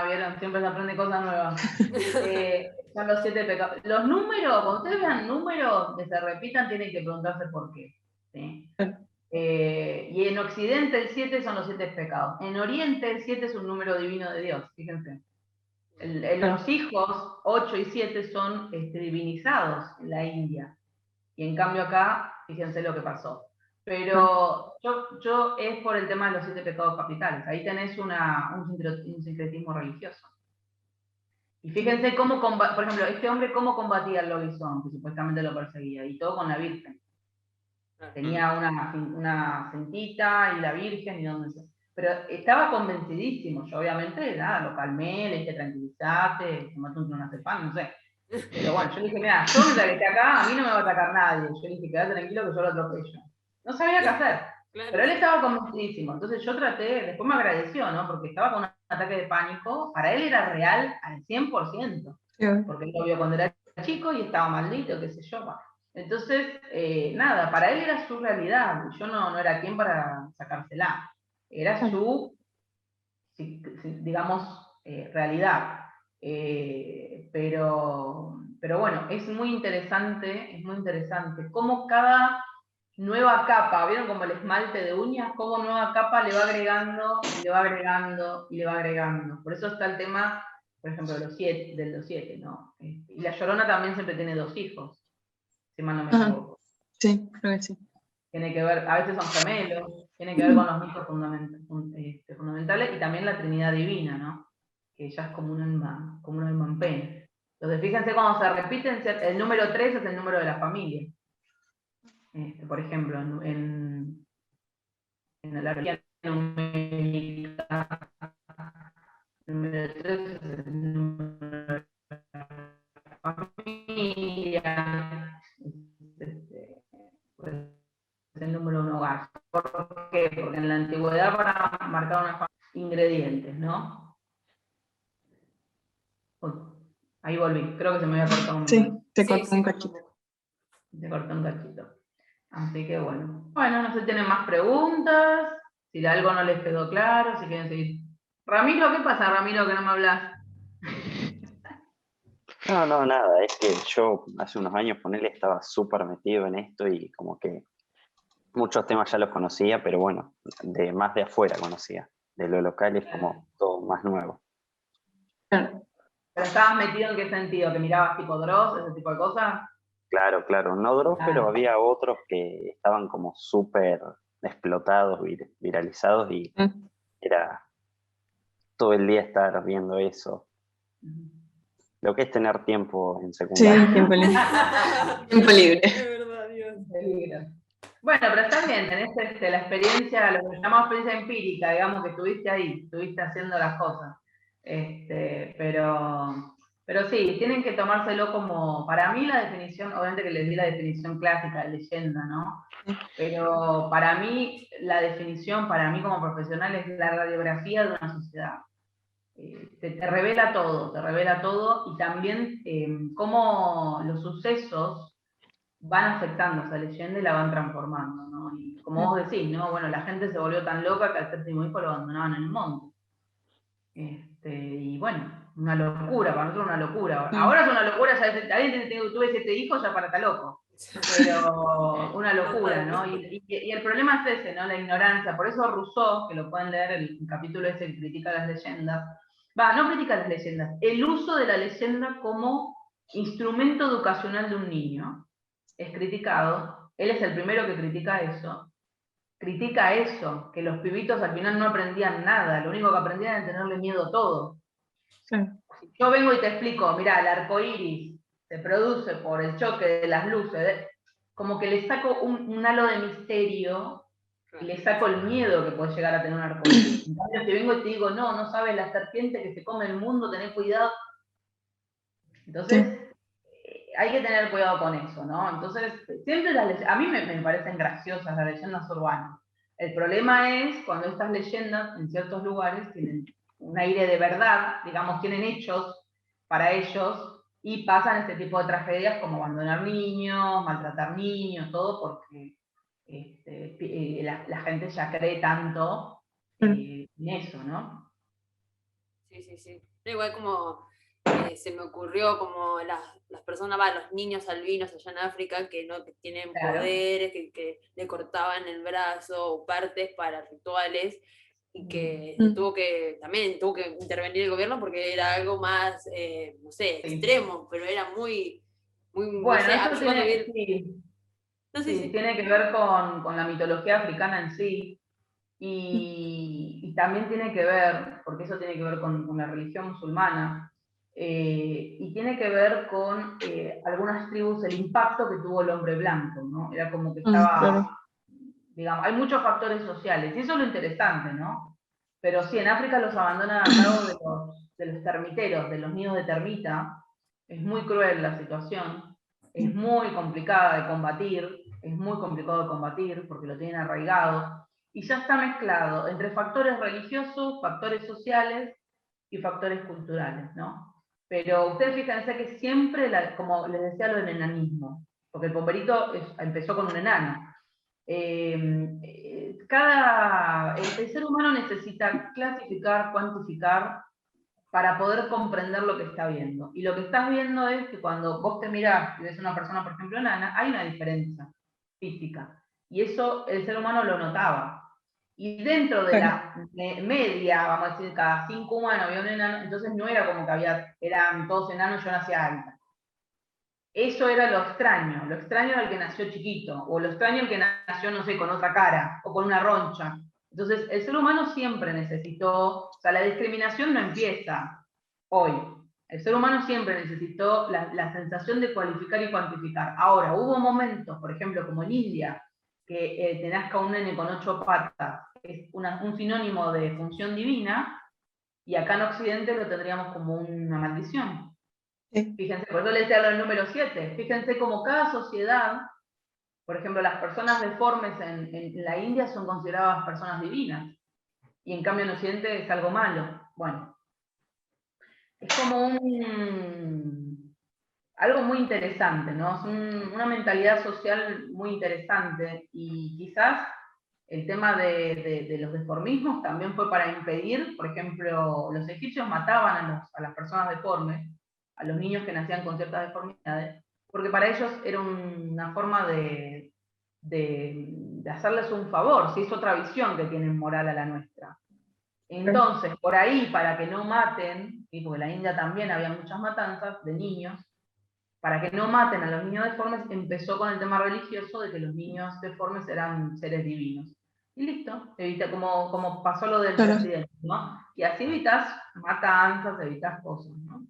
Vieron, siempre se aprende cosas nuevas. Son los 7 pecados. Los números, cuando ustedes vean números que se repitan, tienen que preguntarse por qué. ¿Sí? Y en Occidente el 7 son los 7 pecados. En Oriente el 7 es un número divino de Dios, fíjense. Los hijos, 8 y 7, son divinizados en la India. Y en cambio acá, fíjense lo que pasó. Pero yo es por el tema de los 7 pecados capitales. Ahí tenés un sincretismo religioso. Y fíjense cómo, por ejemplo, este hombre cómo combatía el lobizón, que supuestamente lo perseguía, y todo con la Virgen. Tenía una centita y la Virgen y donde sea. Pero estaba convencidísimo. Yo obviamente, nada, lo calmé, le dije tranquilizate, tomate un clonazepam, no sé. Pero bueno, yo le dije, mira, yo mientras que esté acá, a mí no me va a atacar nadie. Yo le dije, quédate tranquilo que yo lo atropello. No sabía qué hacer. Claro. Pero él estaba convencidísimo. Entonces yo traté, después me agradeció, ¿no? Porque estaba con un ataque de pánico. Para él era real al 100%. Porque él lo vio cuando era chico y estaba maldito, qué sé yo. Entonces, nada, para él era su realidad. Yo no era quien para sacársela. Era su, digamos, realidad. Pero bueno, es muy interesante cómo cada nueva capa, ¿vieron como el esmalte de uñas? Cómo nueva capa le va agregando, y le va agregando, y le va agregando. Por eso está el tema, por ejemplo, de los 7, ¿no? Y la Llorona también siempre tiene 2 hijos, si mal no me equivoco. Sí, creo que sí. Tiene que ver, a veces son gemelos, tiene que ver con los mitos fundamentales, y también la Trinidad Divina, ¿no? Que ella es como un alma en pena. Entonces, fíjense cuando se repiten, el número 3 es el número de la familia. Por ejemplo, en la arquea numérica, el número 3 es el número de la familia, pues, es el número de un hogar. ¿Por qué? Porque en la antigüedad para marcar una familia, ingredientes, ¿no? Uy, ahí volví, creo que se me había cortado un Sí, te Sí, cortó sí, un cachito. Se cortó un cachito. Así que bueno. Bueno, no sé si tienen más preguntas, si algo no les quedó claro, si quieren seguir. Ramiro, ¿qué pasa, Ramiro, que no me hablas? No, nada, es que yo hace unos años con él estaba súper metido en esto y como que muchos temas ya los conocía, pero bueno, más de afuera conocía. De lo local es como todo más nuevo. Claro. ¿Pero estabas metido en qué sentido? ¿Que mirabas tipo Dross, ese tipo de cosas? Claro, no Dross, pero había otros que estaban como súper explotados, viralizados y era todo el día estar viendo eso. Lo que es tener tiempo en secundaria. Sí, tiempo libre. Tiempo libre. Es verdad, Dios. Bueno, pero está bien, tenés la experiencia, lo que llamamos experiencia empírica, digamos que estuviste ahí, estuviste haciendo las cosas. Pero Pero sí, tienen que tomárselo como, para mí la definición, obviamente que les di la definición clásica de leyenda, ¿no? Pero para mí, la definición, para mí como profesional, es la radiografía de una sociedad. Te revela todo, y también cómo los sucesos van afectando a esa leyenda y la van transformando, ¿no? Y como vos decís, ¿no? Bueno, la gente se volvió tan loca que al séptimo hijo lo abandonaban en el monte. Y bueno, una locura, para nosotros una locura. Ahora es una locura, ya alguien tuve 7 hijos, ya para estar loco. Pero una locura, ¿no? Y el problema es ese, ¿no? La ignorancia. Por eso Rousseau, que lo pueden leer, el capítulo ese que critica las leyendas, no critica las leyendas, el uso de la leyenda como instrumento educacional de un niño es criticado. Él es el primero que critica eso, que los pibitos al final no aprendían nada, lo único que aprendían era tenerle miedo a todo. Sí. Si yo vengo y te explico, mirá, el arco iris se produce por el choque de las luces, como que le saco un halo de misterio y le saco el miedo que puede llegar a tener un arco iris. En cambio, si vengo y te digo, no sabes la serpiente que se come el mundo, tenés cuidado. Entonces, hay que tener cuidado con eso, ¿no? Entonces, siempre a mí me parecen graciosas las leyendas urbanas. El problema es cuando estas leyendas en ciertos lugares tienen un aire de verdad, digamos, tienen hechos para ellos y pasan este tipo de tragedias como abandonar niños, maltratar niños, todo porque la gente ya cree tanto en eso, ¿no? Sí. Igual como se me ocurrió como las personas, los niños albinos allá en África que no que tienen poderes, que le cortaban el brazo o partes para rituales y que también tuvo que intervenir el gobierno porque era algo más, no sé, extremo, pero era muy bueno, no sé, eso tiene que ver con la mitología africana en sí. Y también tiene que ver, porque eso tiene que ver con la religión musulmana, y tiene que ver con algunas tribus, el impacto que tuvo el hombre blanco, ¿no? Era como que estaba, digamos, hay muchos factores sociales, y eso es lo interesante, ¿no? Pero sí, en África los abandonan a cargo de los termiteros, de los nidos de termita. Es muy cruel la situación, es muy complicada de combatir, es muy complicado de combatir porque lo tienen arraigado, y ya está mezclado entre factores religiosos, factores sociales y factores culturales, ¿no? Pero ustedes fíjense que siempre, como les decía, lo del enanismo, porque el pomberito empezó con un enano. El ser humano necesita clasificar, cuantificar, para poder comprender lo que está viendo. Y lo que estás viendo es que cuando vos te mirás y ves una persona, por ejemplo, enana, hay una diferencia física. Y eso el ser humano lo notaba. Y dentro de la media, vamos a decir, cada 5 humanos había un enano, entonces no era como que eran todos enanos y yo nacía alta. Eso era lo extraño era el que nació chiquito, o lo extraño el que nació, no sé, con otra cara, o con una roncha. Entonces, el ser humano siempre necesitó, o sea, la discriminación no empieza hoy. El ser humano siempre necesitó la sensación de cualificar y cuantificar. Ahora, hubo momentos, por ejemplo, como en India, que te nazca un nene con 8 patas, es un sinónimo de función divina, y acá en Occidente lo tendríamos como una maldición. Fíjense, por eso les decía el número 7. Fíjense como cada sociedad, por ejemplo, las personas deformes en la India son consideradas personas divinas, y en cambio en Occidente es algo malo. Bueno, es como algo muy interesante, ¿no? Es una mentalidad social muy interesante, y quizás el tema de los deformismos también fue para impedir, por ejemplo, los egipcios mataban a las personas deformes, a los niños que nacían con ciertas deformidades, porque para ellos era una forma de hacerles un favor, si es otra visión que tienen moral a la nuestra. Entonces, por ahí, para que no maten, y porque en la India también había muchas matanzas de niños, para que no maten a los niños deformes, empezó con el tema religioso de que los niños deformes eran seres divinos. Y listo, evita, como pasó lo del presidente, ¿no? Y así evitas matanzas, evitas cosas, ¿no?